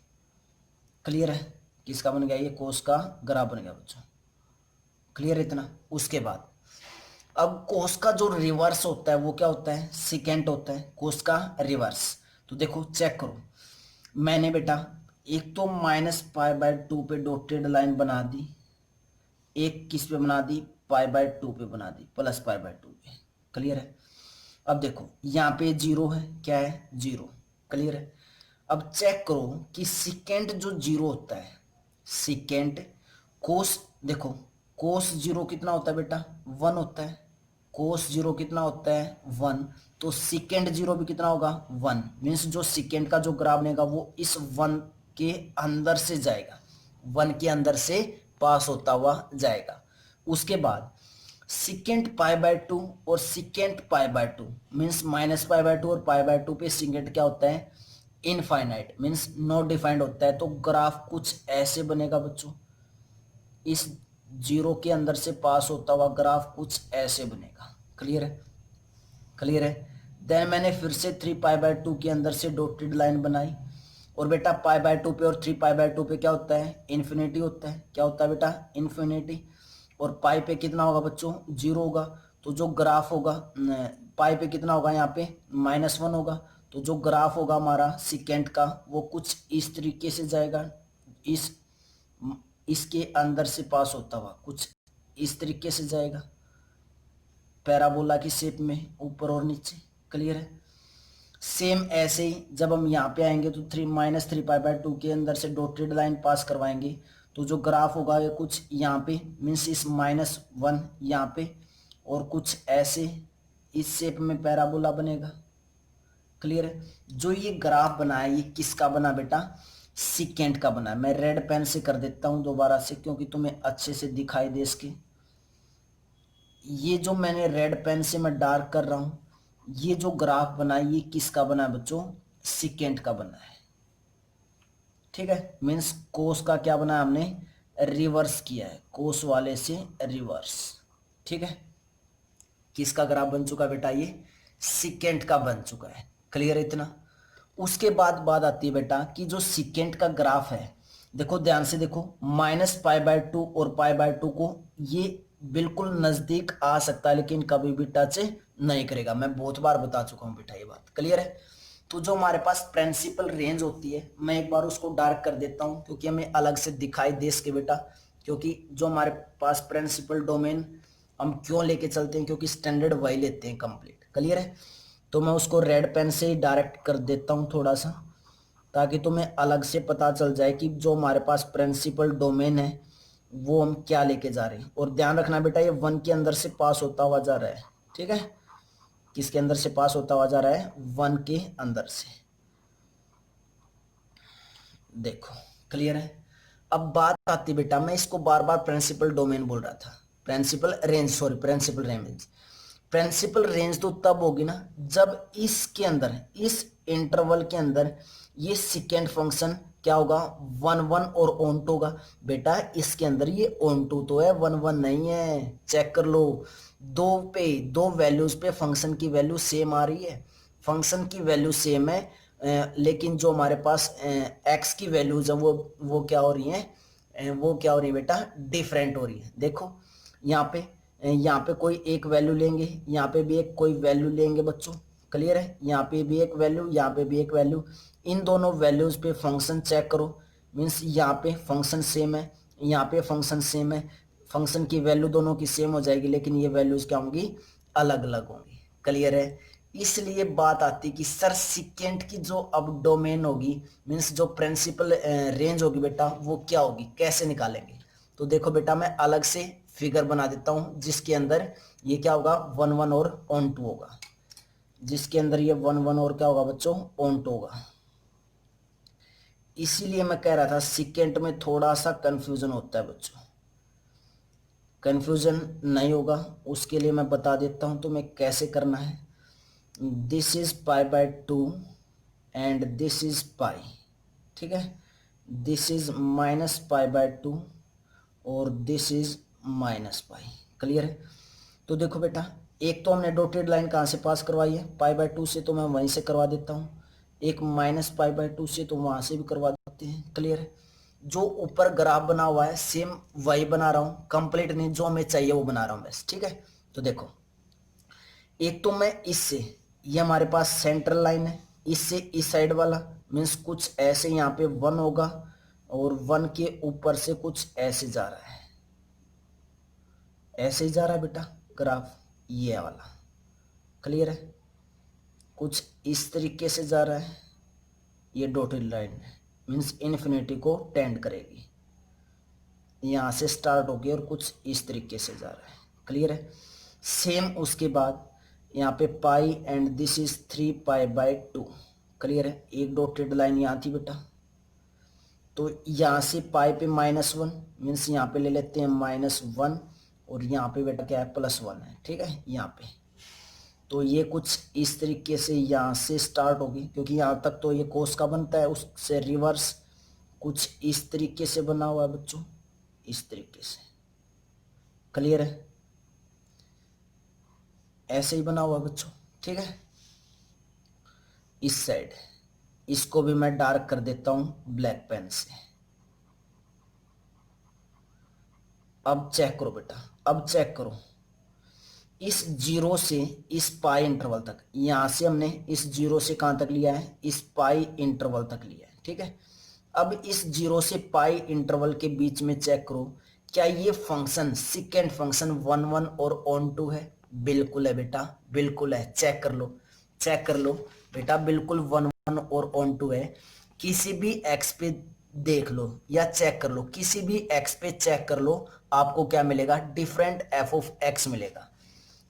क्लियर है, किसका बन गया, ये कोस का ग्राफ बन गया बच्चों, क्लियर इतना। उसके बाद अब कोस का जो रिवर्स होता है वो क्या होता है, सिकेंट होता है, कोस का रिवर्स। तो देखो चेक करो, मैंने बेटा एक तो -π/2 पे डॉटेड लाइन बना दी, एक किस पे बना दी, π/2 पे बना दी, +π/2 पे, क्लियर है। अब देखो यहाँ पे 0 है, क्या है 0, क्लियर है। अब चेक करो कि सिकेंट जो 0 होता है, सिकेंट कोस, देखो कोस 0 कितना होता है बेटा, 1 होता है, कोस 0 कितना होता है 1, तो सिकेंट 0 भी कितना होगा 1, मीन्स जो सिकेंट का जो ग्राफ बनेगा वो इस 1 के अंदर से जाएगा, 1 के अंदर से पास होता हुआ जाएगा। उसके बाद सिकेंट π/2 और सिकेंट π/2 मीन्स -π/2 और π/2 पे सिकेंट क्या होता है, इनफाइनाइट मीन्स नॉट डिफाइंड होता है, तो ग्राफ कुछ ऐसे बनेगा बच्चों, इस 0 के अंदर से पास होता हुआ ग्राफ कुछ ऐसे बनेगा, क्लियर है, क्लियर है। देन मैंने फिर से 3π/2 के अंदर से डॉटेड लाइन बनाई, और बेटा π/2 पे और 3π/2 पे क्या होता है, इन्फिनिटी होता है, क्या होता है बेटा, इन्फिनिटी। और पाई पे कितना होगा बच्चों, 0 होगा, तो जो ग्राफ होगा पाई पे कितना होगा, यहाँ पे -1 होगा, तो जो ग्राफ होगा हमारा सिकेंट का वो कुछ इस तरीके से जाएगा, इसके अंदर से पास होता हुआ कुछ इस तरीके से जाएगा, पैराबोला की शेप में ऊपर और नीचे, क्लियर है। सेम ऐसे ही जब हम यहाँ पे आएंगे तो -3π/2 के अंदर से डॉटेड लाइन पास करवाएंगे, तो जो ग्राफ होगा ये कुछ यहाँ पे मीन्स इस -1 यहाँ पे, और कुछ ऐसे इस शेप में पैराबोला बनेगा, क्लियर है। जो ये ग्राफ बना है ये किसका बना बेटा, सिकेंट का बना है। मैं रेड पेन से कर देता हूँ दोबारा से क्योंकि तुम्हें अच्छे से दिखाई दे इसके, ये जो मैंने रेड पेन से मैं डार्क कर रहा हूँ, ये जो ग्राफ बना है ये किसका बना है बच्चों, सिकेंट का बना है, ठीक है। मीन्स कोस का क्या बना है, हमने रिवर्स किया है, कोस वाले से रिवर्स, ठीक है। किसका ग्राफ बन चुका बेटा, ये सिकेंट का बन चुका है, क्लियर इतना। उसके बाद बात आती है बेटा कि जो सिकेंट का ग्राफ है, देखो ध्यान से देखो, -π/2 और π/2 को ये बिल्कुल नजदीक आ सकता है लेकिन कभी भी टच नहीं करेगा। मैं बहुत बार बता चुका हूं बेटा, ये बात क्लियर है। तो जो हमारे पास प्रिंसिपल रेंज होती है, मैं एक बार उसको डार्क कर देता हूं क्योंकि हमें अलग से दिखाई दे सके बेटा। क्योंकि जो हमारे पास प्रिंसिपल डोमेन हम क्यों लेके चलते हैं, क्योंकि स्टैंडर्ड वही लेते हैं कंप्लीट, क्लियर है। तो मैं उसको रेड पेन से ही डायरेक्ट कर देता हूं थोड़ा सा, ताकि तुम्हें अलग से पता चल जाए कि जो हमारे पास प्रिंसिपल डोमेन है वो हम क्या लेके जा रहे हैं। और ध्यान रखना बेटा, ये 1 के अंदर से पास होता हुआ जा रहा है, ठीक है। किसके अंदर से पास होता हुआ जा रहा है? 1 के अंदर से। देखो क्लियर है। अब बात आती बेटा, मैं इसको बार बार प्रिंसिपल डोमेन बोल रहा था, principal range, sorry principal range. Principal range तो तब होगी ना जब इसके अंदर, इस इंटरवल के अंदर ये सेकेंड फंक्शन क्या होगा? 1 1 और ऑन टू होगा। बेटा इसके अंदर ये ऑन टू तो है, 1 1 नहीं है, चेक कर लो। दो वैल्यूज पे फंक्शन की वैल्यू सेम आ रही है, फंक्शन की वैल्यू सेम है, लेकिन जो हमारे पास एक्स की वैल्यूज है वो क्या हो रही है? वो क्या हो रही है बेटा? डिफरेंट हो रही है। देखो यहाँ पे कोई एक वैल्यू लेंगे, यहाँ पे भी एक कोई वैल्यू लेंगे बच्चों, क्लियर है। यहाँ पे भी एक वैल्यू, यहाँ पे भी एक वैल्यू। इन दोनों वैल्यूज पे फंक्शन चेक करो, मीन्स यहाँ पे फंक्शन सेम है, यहाँ पे फंक्शन सेम है, फंक्शन की वैल्यू दोनों की सेम हो जाएगी, लेकिन ये वैल्यूज क्या होंगी? अलग अलग होंगी, क्लियर है। इसलिए बात आती कि सर सिकेंट की जो अब डोमेन होगी, मीन्स जो प्रिंसिपल रेंज होगी बेटा, वो क्या होगी, कैसे निकालेंगे? तो देखो बेटा, मैं अलग से फिगर बना देता हूं जिसके अंदर ये क्या होगा? 1 1 और ऑन टू होगा, जिसके अंदर ये 1 1 और क्या होगा बच्चों? ऑन टू होगा। इसीलिए मैं कह रहा था सिकेंट में थोड़ा सा कंफ्यूजन होता है बच्चों। कंफ्यूजन नहीं होगा उसके लिए मैं बता देता हूं तुम्हें कैसे करना है। This is pi by 2 and this is पाई, ठीक है। This is minus pi by 2 और this is minus pi, clear है। तो देखो बेटा, एक तो हमने डॉटेड लाइन कहाँ से पास करवाई है? पाई बाय 2 से, तो मैं वहीं से करवा देता हूँ। एक माइनस पाई बाय 2 से, तो वहां से भी करवा देते हैं, क्लियर है। जो ऊपर ग्राफ बना हुआ है सेम वही बना रहा हूँ, कंप्लीट नहीं, जो हमें चाहिए वो बना रहा हूँ बस, ठीक है। तो देखो, एक तो मैं इससे, ये हमारे पास सेंट्रल लाइन है, इससे इस साइड वाला मीन्स कुछ ऐसे यहाँ पे 1 होगा और 1 के ऊपर से कुछ ऐसे जा रहा है, ऐसे ही जा रहा है बेटा ग्राफ, ये वाला, क्लियर है। कुछ इस तरीके से जा रहा है, ये डॉटेड लाइन है, मीन्स इन्फिनिटी को टेंड करेगी, यहाँ से स्टार्ट होगी और कुछ इस तरीके से जा रहा है, क्लियर है। सेम उसके बाद यहाँ पे pi and this is 3 pi by 2, clear है। एक डॉटेड लाइन यहाँ थी बेटा, तो यहाँ से पाई पे -1 मीन्स यहाँ पे ले लेते हैं -1 और यहाँ पे बेटा क्या है? +1 है, ठीक है यहाँ पे। तो ये कुछ इस तरीके से यहाँ से स्टार्ट होगी, क्योंकि यहाँ तक तो ये कोस का बनता है, उससे रिवर्स कुछ इस तरीके से बना हुआ है बच्चों, इस तरीके से, क्लियर है। ऐसे ही बना हुआ बच्चों, ठीक है। इस साइड इसको भी मैं डार्क कर देता हूं ब्लैक पेन से। अब चेक करो बेटा, अब चेक करो, इस जीरो से इस पाई इंटरवल तक, यहां से हमने इस जीरो से कहां तक लिया है? इस पाई इंटरवल तक लिया है, ठीक है। अब इस जीरो से पाई इंटरवल के बीच में चेक करो, क्या ये फंक्शन सेकेंड फंक्शन 1 1 और ऑन टू है? बिल्कुल है बेटा, बिल्कुल है, चेक कर लो, चेक कर लो बेटा, बिल्कुल 1 1 और ऑन टू है। किसी भी एक्स पे देख लो या चेक कर लो, किसी भी एक्स पे चेक कर लो, आपको क्या मिलेगा? डिफरेंट एफ ऑफ एक्स मिलेगा।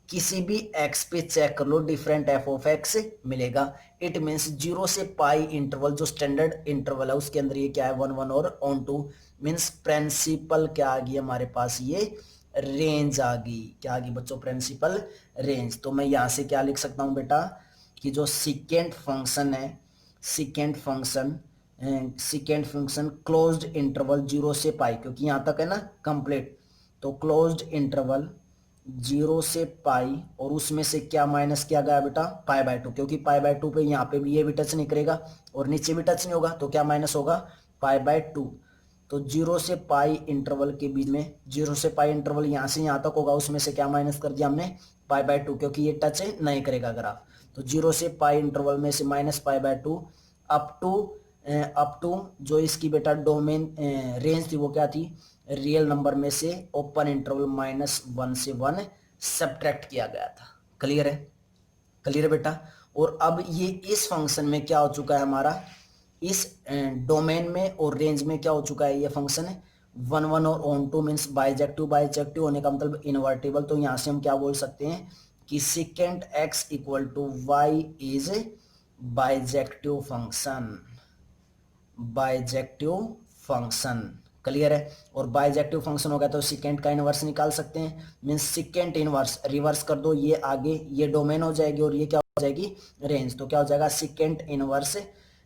किसी भी एक्स पे चेक कर लो, डिफरेंट एफ ऑफ एक्स मिलेगा। इट मीन्स जीरो से पाई इंटरवल जो स्टैंडर्ड इंटरवल है उसके अंदर ये क्या है? 1 1 और ऑन टू, मीन्स प्रिंसिपल क्या आ गई हमारे पास? ये रेंज आ गई। क्या आ गई बच्चों? Principal range. तो मैं यहां से क्या लिख सकता हूं बेटा कि जो सिकेंट फंक्शन है, secant function, secant function closed interval zero से पाई, क्योंकि यहां तक है ना कंप्लीट, तो क्लोज्ड इंटरवल जीरो से पाई और उसमें से क्या माइनस किया गया बेटा? पाई बाय 2, क्योंकि पाई बाय 2 पे यहाँ पे भी ये भी टच नहीं करेगा और नीचे भी टच नहीं होगा, तो क्या माइनस होगा? पाई बाय 2। तो 0 से पाई इंटरवल के बीच में, 0 से पाई इंटरवल यहाँ से यहाँ तक होगा, उसमें से क्या माइनस कर दिया हमने, पाई/2, क्योंकि ये टच नहीं करेगा ग्राफ। तो 0 से पाई इंटरवल में से माइनस पाई/2 अप टू जो इसकी बेटा डोमेन रेंज थी वो क्या थी, रियल नंबर में से ओपन इंटरवल -1 से 1 सब्ट्रैक्ट किया गया था। क्लियर है? क्लियर है बेटा? और अब ये इस फंक्शन में क्या हो चुका है हमारा, इस डोमेन में और रेंज में क्या हो चुका है, ये फंक्शन 1 1 और on two means bijective, bijective होने का मतलब इन्वर्टिबल। तो यहाँ से हम क्या बोल सकते हैं कि secant x equal to y is bijective function, bijective function. Clear है? और बाइजेक्टिव फंक्शन हो गया तो सेकेंड का इनवर्स निकाल सकते हैं, मीन्स सेकेंड इनवर्स, रिवर्स कर दो, ये आगे ये डोमेन हो जाएगी और ये क्या हो जाएगी, रेंज। तो क्या हो जाएगा, सेकेंड इनवर्स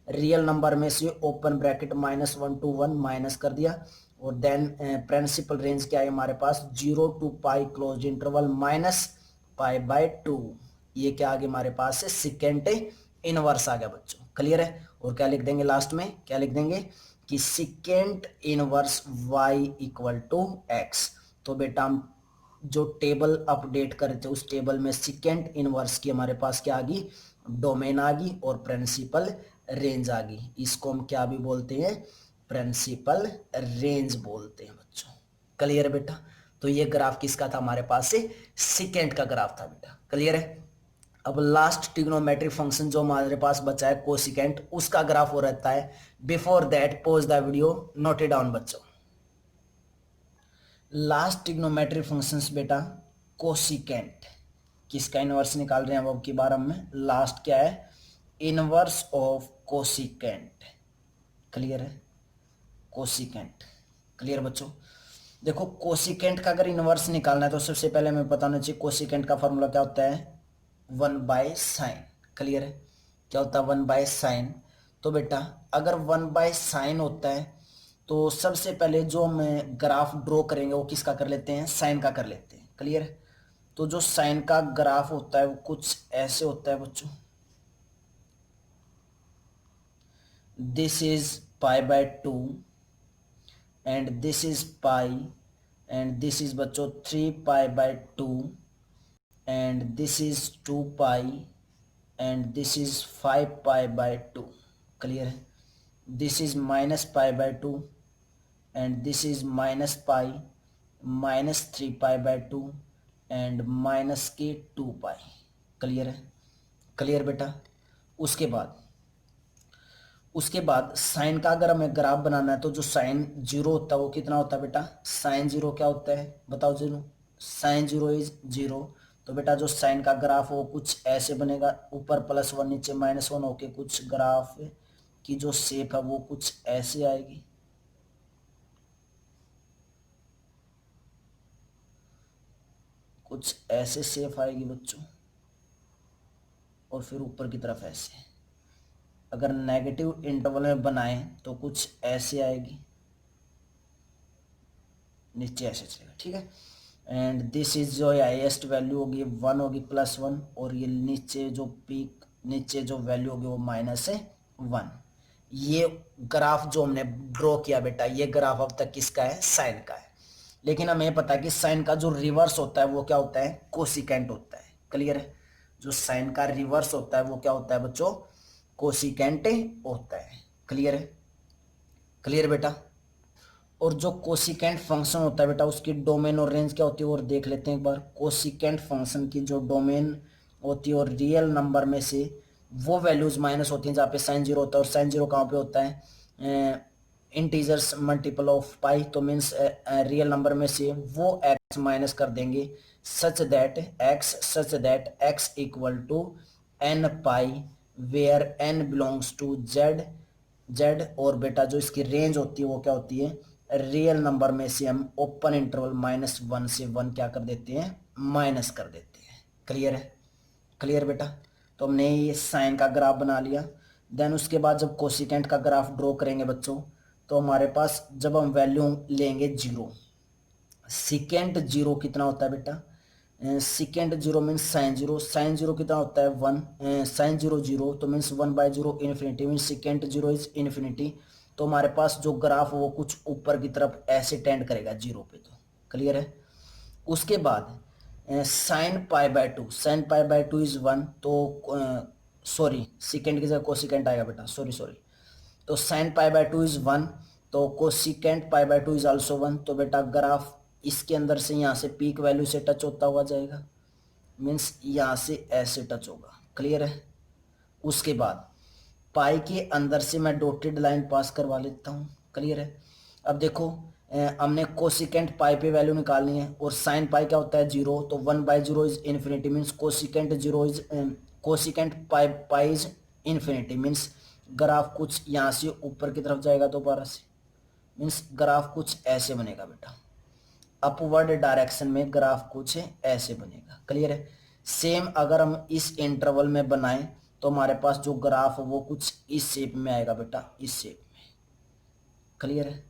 रियल नंबर में से ओपन ब्रैकेट -1 to 1 माइनस कर दिया, और देन प्रिंसिपल रेंज क्या है हमारे पास, 0 to पाई क्लोज इंटरवल -पाई/2। ये क्या आ गया हमारे पास से, सेकेंड इनवर्स आ गया बच्चों। क्लियर है? और क्या लिख देंगे लास्ट में, क्या लिख देंगे कि secant inverse y equal to x. तो बेटा हम जो टेबल अपडेट करे थे उस टेबल में सेकेंड इनवर्स की हमारे पास क्या आ गई, डोमेन आ गई और प्रिंसिपल रेंज आ गई। इसको हम क्या भी बोलते हैं, प्रिंसिपल रेंज बोलते हैं बच्चों। क्लियर है बेटा? तो ये ग्राफ किसका था हमारे पास से, सेकेंड का ग्राफ था बेटा। क्लियर है? अब लास्ट ट्रिग्नोमेट्रिक फंक्शन जो हमारे पास बचा है कोसिकेंट, उसका ग्राफ हो रहता है। Before that pause the video, note it down बच्चों। लास्ट ट्रिग्नोमेट्रिक फंक्शंस बेटा कोसिकेंट, किसका इनवर्स निकाल रहे हैं अब की बार हम, लास्ट क्या है, इनवर्स ऑफ कोसिकेंट। क्लियर है? कोसिकेंट। क्लियर बच्चों? देखो कोसिकेंट का अगर इनवर्स निकालना है तो सबसे पहले हमें बताना चाहिए कोसिकेंट का फॉर्मूला क्या होता है, 1/sin। क्लियर है? क्या होता है, 1/sin। तो बेटा अगर 1/sin होता है तो सबसे पहले जो हम ग्राफ ड्रॉ करेंगे वो किसका कर लेते हैं, साइन का कर लेते हैं। क्लियर है? तो जो साइन का ग्राफ होता है वो कुछ ऐसे होता है बच्चों, this is pi and this is pi and this is बच्चों 3 pi and this is 2 pi and this is 5 pi. Clear है? This is -pi and this is -pi -3 pi and -2 pi. Clear है? क्लियर बेटा? उसके बाद साइन का अगर हमें ग्राफ बनाना है तो जो साइन 0 होता है वो कितना होता है बेटा, साइन 0 क्या होता है बताओ, 0, साइन 0 इज 0। तो बेटा जो साइन का ग्राफ हो कुछ ऐसे बनेगा, ऊपर +1 नीचे -1 होके कुछ ग्राफ की जो शेप है वो कुछ ऐसे आएगी। कुछ ऐसे शेप आएगी बच्चों, और फिर ऊपर की तरफ ऐसे। अगर नेगेटिव इंटरवल में बनाएं तो कुछ ऐसे आएगी, नीचे ऐसे चलेगा। ठीक है? एंड दिस इज जो हाईएस्ट वैल्यू होगी 1 होगी, +1, और ये नीचे जो पीक नीचे जो वैल्यू होगी वो -1। ये ग्राफ जो हमने ड्रॉ किया बेटा, ये ग्राफ अब तक किसका है, साइन का है। लेकिन हमें पता है कि साइन का जो रिवर्स होता है वो क्या होता है, कोसिकेंट होता है। क्लियर है? जो साइन का रिवर्स होता है वो क्या होता है बच्चों, कोसिकेंट होता है। क्लियर है? क्लियर बेटा? और जो कोसिकेंट फंक्शन होता है बेटा उसकी डोमेन और रेंज क्या होती है और देख लेते हैं एक बार। कोसिकेंट फंक्शन की जो डोमेन होती है और रियल नंबर में से वो वैल्यूज माइनस होती हैं जहाँ पे साइन 0 होता है, और साइन 0 कहाँ पे होता है, इंटीजर्स मल्टीपल ऑफ पाई। तो मीन्स रियल नंबर में से वो एक्स माइनस कर देंगे such that x equal to n pi where n belongs to z. और बेटा जो इसकी रेंज होती है वो क्या होती है, रियल नंबर में से हम ओपन इंटरवल -1 से 1 क्या कर देते हैं, माइनस कर देते हैं। क्लियर है? क्लियर बेटा? तो हमने ये साइन का ग्राफ बना लिया। देन उसके बाद जब कोसिकेंट का ग्राफ ड्रॉ करेंगे बच्चों तो हमारे पास जब हम वैल्यू लेंगे 0, सेकेंड 0 कितना होता है बेटा, सेकेंड 0 मीन्स साइन 0, साइन 0 कितना होता है 1, साइन 0 0, तो means 1/0 infinity, means second 0 is infinity. तो हमारे पास जो ग्राफ वो कुछ ऊपर की तरफ ऐसे टेंड करेगा जीरो पे। तो क्लियर है। उसके बाद sine pi by two, sine pi by two is one, तो सॉरी सेकेंड की जगह कोसिकेंट आएगा बेटा, सॉरी सॉरी। तो sine pi by two is one, तो cosecant pi by two is also one. तो बेटा ग्राफ इसके अंदर से यहाँ से पीक वैल्यू से टच होता हुआ जाएगा, मीन्स यहाँ से ऐसे टच होगा। क्लियर है। उसके बाद पाई के अंदर से मैं डॉटेड लाइन पास करवा लेता हूँ। क्लियर है। अब देखो हमने कोसिकेंट पाई पे वैल्यू निकालनी है और साइन पाई क्या होता है जीरो, तो one by zero is infinity, means cosecant zero is cosecant pi pi is infinity, means graph कुछ यहाँ से ऊपर की तरफ जाएगा दोबारा से, मीन्स ग्राफ कुछ ऐसे बनेगा बेटा, अपवर्ड डायरेक्शन में ग्राफ कुछ ऐसे बनेगा। क्लियर है। सेम अगर हम इस इंटरवल में बनाएं तो हमारे पास जो ग्राफ वो कुछ इस शेप में आएगा बेटा, इस शेप में। क्लियर है।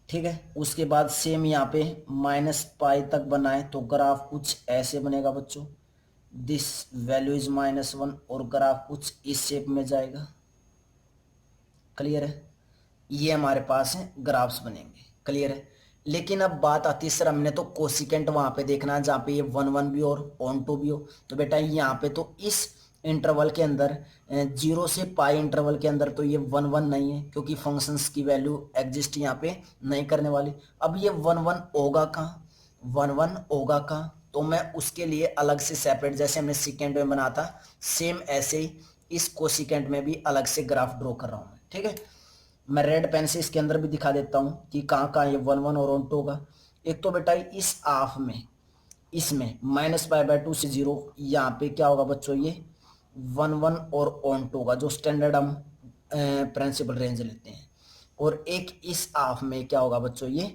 ठीक है। उसके बाद सेम यहाँ पे माइनस पाई तक बनाए तो ग्राफ कुछ ऐसे बनेगा बच्चों, this value is minus one, और ग्राफ कुछ इस शेप में जाएगा। क्लियर है। ये हमारे पास है ग्राफ्स बनेंगे। क्लियर है। लेकिन अब बात आती है सर हमने तो कोसिकेंट वहां पे देखना है जहाँ पे ये वन वन भी और ऑन टू भी हो, तो बेटा यहाँ पे तो इस इंटरवल के अंदर जीरो से पाई इंटरवल के अंदर तो ये वन वन नहीं है, क्योंकि फंक्शंस की वैल्यू एग्जिस्ट यहाँ पे नहीं करने वाली। अब ये वन वन होगा कहाँ, वन वन होगा कहाँ, तो मैं उसके लिए अलग से सेपरेट, जैसे हमने सिकेंट में बना था सेम ऐसे ही इस कोसिकेंट में भी अलग से ग्राफ ड्रॉ कर रहा हूँ मैं। ठीक है। मैं रेड पेन से इसके अंदर भी दिखा देता हूँ कि कहाँ कहाँ ये वन वन और ऑन टू होगा। एक तो बेटा इस हाफ में, इसमें माइनस पाई बाय टू से जीरो, यहाँ पे क्या होगा बच्चों, ये वन वन और ऑन टू होगा, जो स्टैंडर्ड हम प्रिंसिपल रेंज लेते हैं। और एक इस हाफ में क्या होगा बच्चों, ये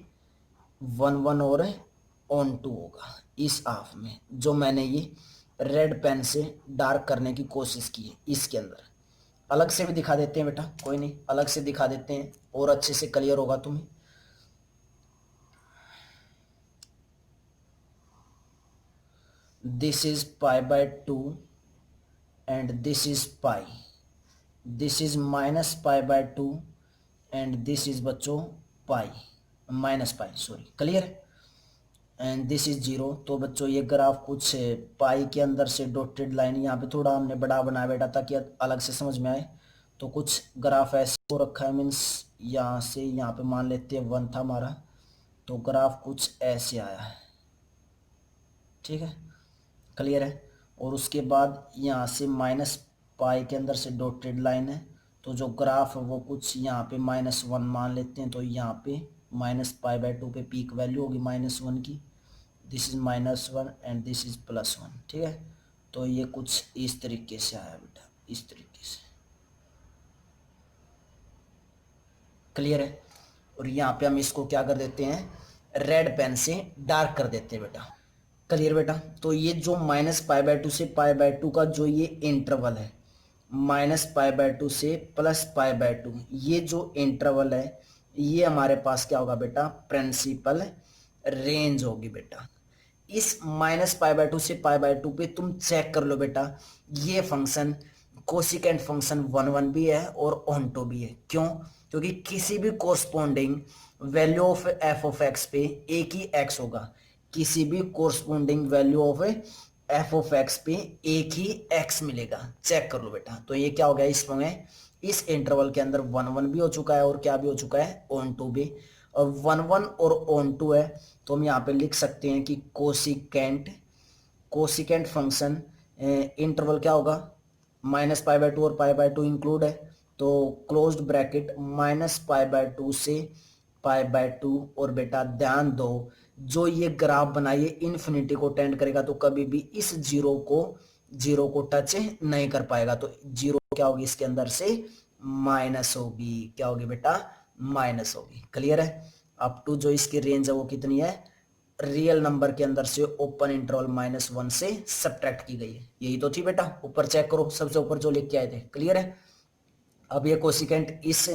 वन वन और ऑन टू होगा इस हाफ में, जो मैंने ये रेड पेन से डार्क करने की कोशिश की है। इसके अंदर अलग से भी दिखा देते हैं बेटा, कोई नहीं, अलग से दिखा देते हैं और अच्छे से क्लियर होगा तुम्हें। This is pi by two and this is pi, this is minus pi by two and this is बच्चों pi, minus pi sorry. Clear. And this is zero. तो बच्चों ये ग्राफ कुछ पाई के अंदर से डॉटेड लाइन, यहाँ पे थोड़ा हमने बड़ा बनाया बेटा ताकि अलग से समझ में आए। तो कुछ ग्राफ ऐसे हो रखा है, मीन्स यहाँ से यहाँ पे मान लेते हैं वन था हमारा, तो ग्राफ कुछ ऐसे आया है। ठीक है। क्लियर है। और उसके बाद यहाँ से माइनस पाई के अंदर से डॉटेड लाइन है, तो जो ग्राफ है वो कुछ यहाँ पे माइनस वन मान लेते हैं, तो यहाँ पे माइनस पाई बाय टू पे पीक वैल्यू होगी माइनस वन की, this is minus one and this is plus one. ठीक है। तो ये कुछ इस तरीके से आया बेटा, इस तरीके से। क्लियर है। और यहाँ पे हम इसको क्या कर देते हैं, रेड पेन से डार्क कर देते हैं बेटा। क्लियर बेटा। तो ये जो माइनस पाई बाय टू से पाई बाय टू का जो ये इंटरवल है, माइनस पाई बाय टू से प्लस पाई बाय टू, ये जो इंटरवल है ये हमारे पास क्या होगा बेटा, प्रिंसिपल रेंज होगी बेटा। इस माइनस पाई बाय टू से पाई बाय टू पे तुम चेक कर लो बेटा, ये function cosecant function one one भी है और ऑन टू भी है। क्यों? क्योंकि किसी भी corresponding value of F of x पे एक ही एक्स होगा, किसी भी corresponding value of F of x पे एक ही एक्स मिलेगा। चेक कर लो बेटा। तो ये क्या हो गया, इसमें इस इंटरवल के अंदर वन वन भी हो चुका है और क्या भी हो चुका है, ऑन टू भी। और वन वन और ऑन टू है तो हम यहाँ पे लिख सकते हैं कि कोसिकेंट, कोसिकेंट फंक्शन इंटरवल क्या होगा, माइनस पाई बाय टू और पाई बाय टू इंक्लूड है, तो closed bracket minus pi by two से पाई बाय टू। और बेटा ध्यान दो, जो ये ग्राफ बनाइए इन्फिनिटी को टेंड करेगा तो कभी भी इस जीरो को टच नहीं कर पाएगा। तो जीरो क्या होगी, इसके अंदर से माइनस होगी, क्या होगी बेटा, माइनस होगी। क्लियर है। अप टू जो इसकी रेंज है वो कितनी है, रियल नंबर के अंदर से ओपन इंटरवल माइनस वन से सब्ट्रैक्ट की गई है। यही तो थी बेटा, ऊपर चेक करो, सबसे ऊपर जो लिख के आए थे। क्लियर है। अब ये कोसिकेंट इस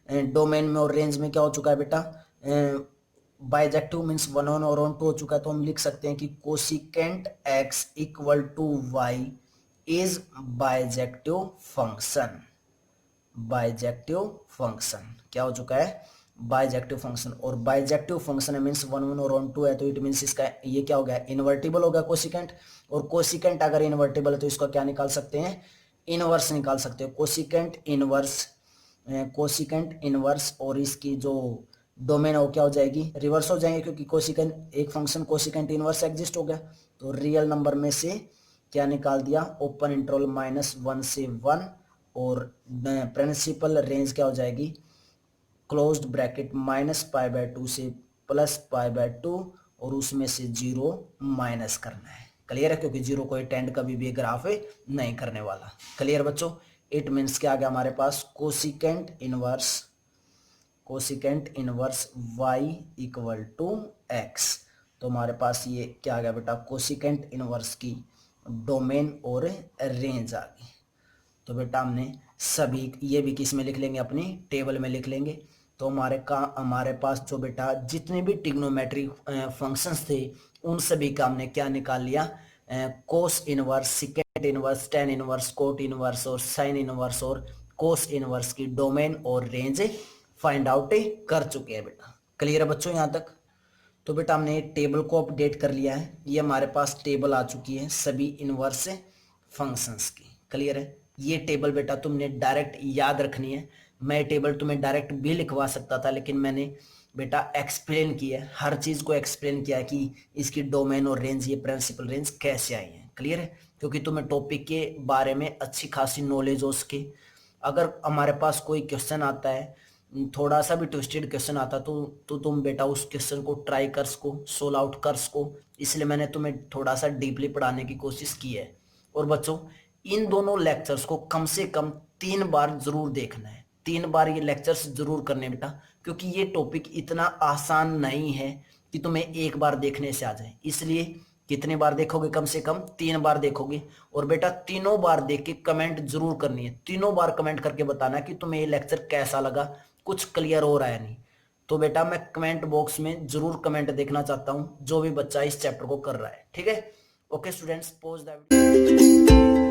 डोमेन में और रेंज में क्या हो चुका है बेटा, बाइजेक्टिव मीन्स वन ऑन और ऑन टू हो चुका है। तो हम लिख सकते हैं कि cosecant x equal to y is bijective function, bijective function. क्या हो चुका है? Bijective function. और बाइजेक्टिव फंक्शन मीन्स 1 1 और 1 2 है, तो इट मीन्स इसका ये क्या हो गया? इन्वर्टिबल हो गया कोसिकेंट। और कोसिकेंट अगर इन्वर्टिबल है तो इसका क्या निकाल सकते हैं? इनवर्स निकाल सकते हो। कोसिकेंट इनवर्स, कोसिकेंट इनवर्स, और इसकी जो डोमेन है वो क्या हो जाएगी? रिवर्स हो जाएंगे, क्योंकि कोसिकेंट एक फंक्शन कोसिकेंट इनवर्स एग्जिस्ट हो गया। तो रियल नंबर में से क्या निकाल दिया? ओपन इंटरवल -1 से 1, और प्रिंसिपल रेंज क्या हो जाएगी? क्लोज्ड ब्रैकेट -π/2 से +π/2, और उसमें से 0 माइनस करना है। क्लियर है? क्योंकि 0 को टेंड कभी भी ग्राफ नहीं करने वाला। क्लियर बच्चों? इट मीन्स क्या आ गया हमारे पास? Cosecant inverse y equal to x। तो हमारे पास ये क्या आ गया बेटा? कोसिकेंट इनवर्स की डोमेन और रेंज आ गई। तो बेटा हमने सभी, ये भी किस में लिख लेंगे? अपनी टेबल में लिख लेंगे। तो हमारे पास जो बेटा जितने भी ट्रिग्नोमेट्रिक फंक्शंस थे उन सभी का हमने क्या निकाल लिया? Cos inverse, secant inverse, tan inverse, cot inverse और साइन इनवर्स और कोस इनवर्स की डोमेन और रेंज फाइंड आउट कर चुके हैं बेटा। क्लियर है बच्चों यहाँ तक? तो बेटा हमने टेबल को अपडेट कर लिया है। ये हमारे पास टेबल आ चुकी है सभी इनवर्स फंक्शंस की। क्लियर है? ये टेबल बेटा तुमने डायरेक्ट याद रखनी है। मैं टेबल तुम्हें डायरेक्ट भी लिखवा सकता था, लेकिन मैंने बेटा एक्सप्लेन किया है, हर चीज को एक्सप्लेन किया कि इसकी डोमेन और रेंज, ये प्रिंसिपल रेंज कैसे आई है। क्लियर है? क्योंकि तुम्हें टॉपिक के बारे में अच्छी खासी नॉलेज हो सके। अगर हमारे पास कोई क्वेश्चन आता है, थोड़ा सा भी ट्विस्टेड क्वेश्चन आता तो तुम बेटा उस क्वेश्चन को ट्राई कर सको, सोल्व आउट कर सको। इसलिए मैंने तुम्हें थोड़ा सा डीपली पढ़ाने की कोशिश की है। और बच्चों इन दोनों लेक्चर्स को कम से कम 3 बार जरूर देखना है। 3 बार ये लेक्चर्स जरूर करने बेटा, क्योंकि ये टॉपिक इतना आसान नहीं है कि तुम्हें एक बार देखने से आ जाए। इसलिए कितने बार देखोगे? कम से कम 3 बार देखोगे। और बेटा तीनों बार देख के कमेंट जरूर करनी है। तीनों बार कमेंट करके बताना कि तुम्हें ये लेक्चर कैसा लगा, कुछ क्लियर हो रहा है नहीं। तो बेटा मैं कमेंट बॉक्स में जरूर कमेंट देखना चाहता हूं जो भी बच्चा इस चैप्टर को कर रहा है। ठीक है? Okay students, pose that.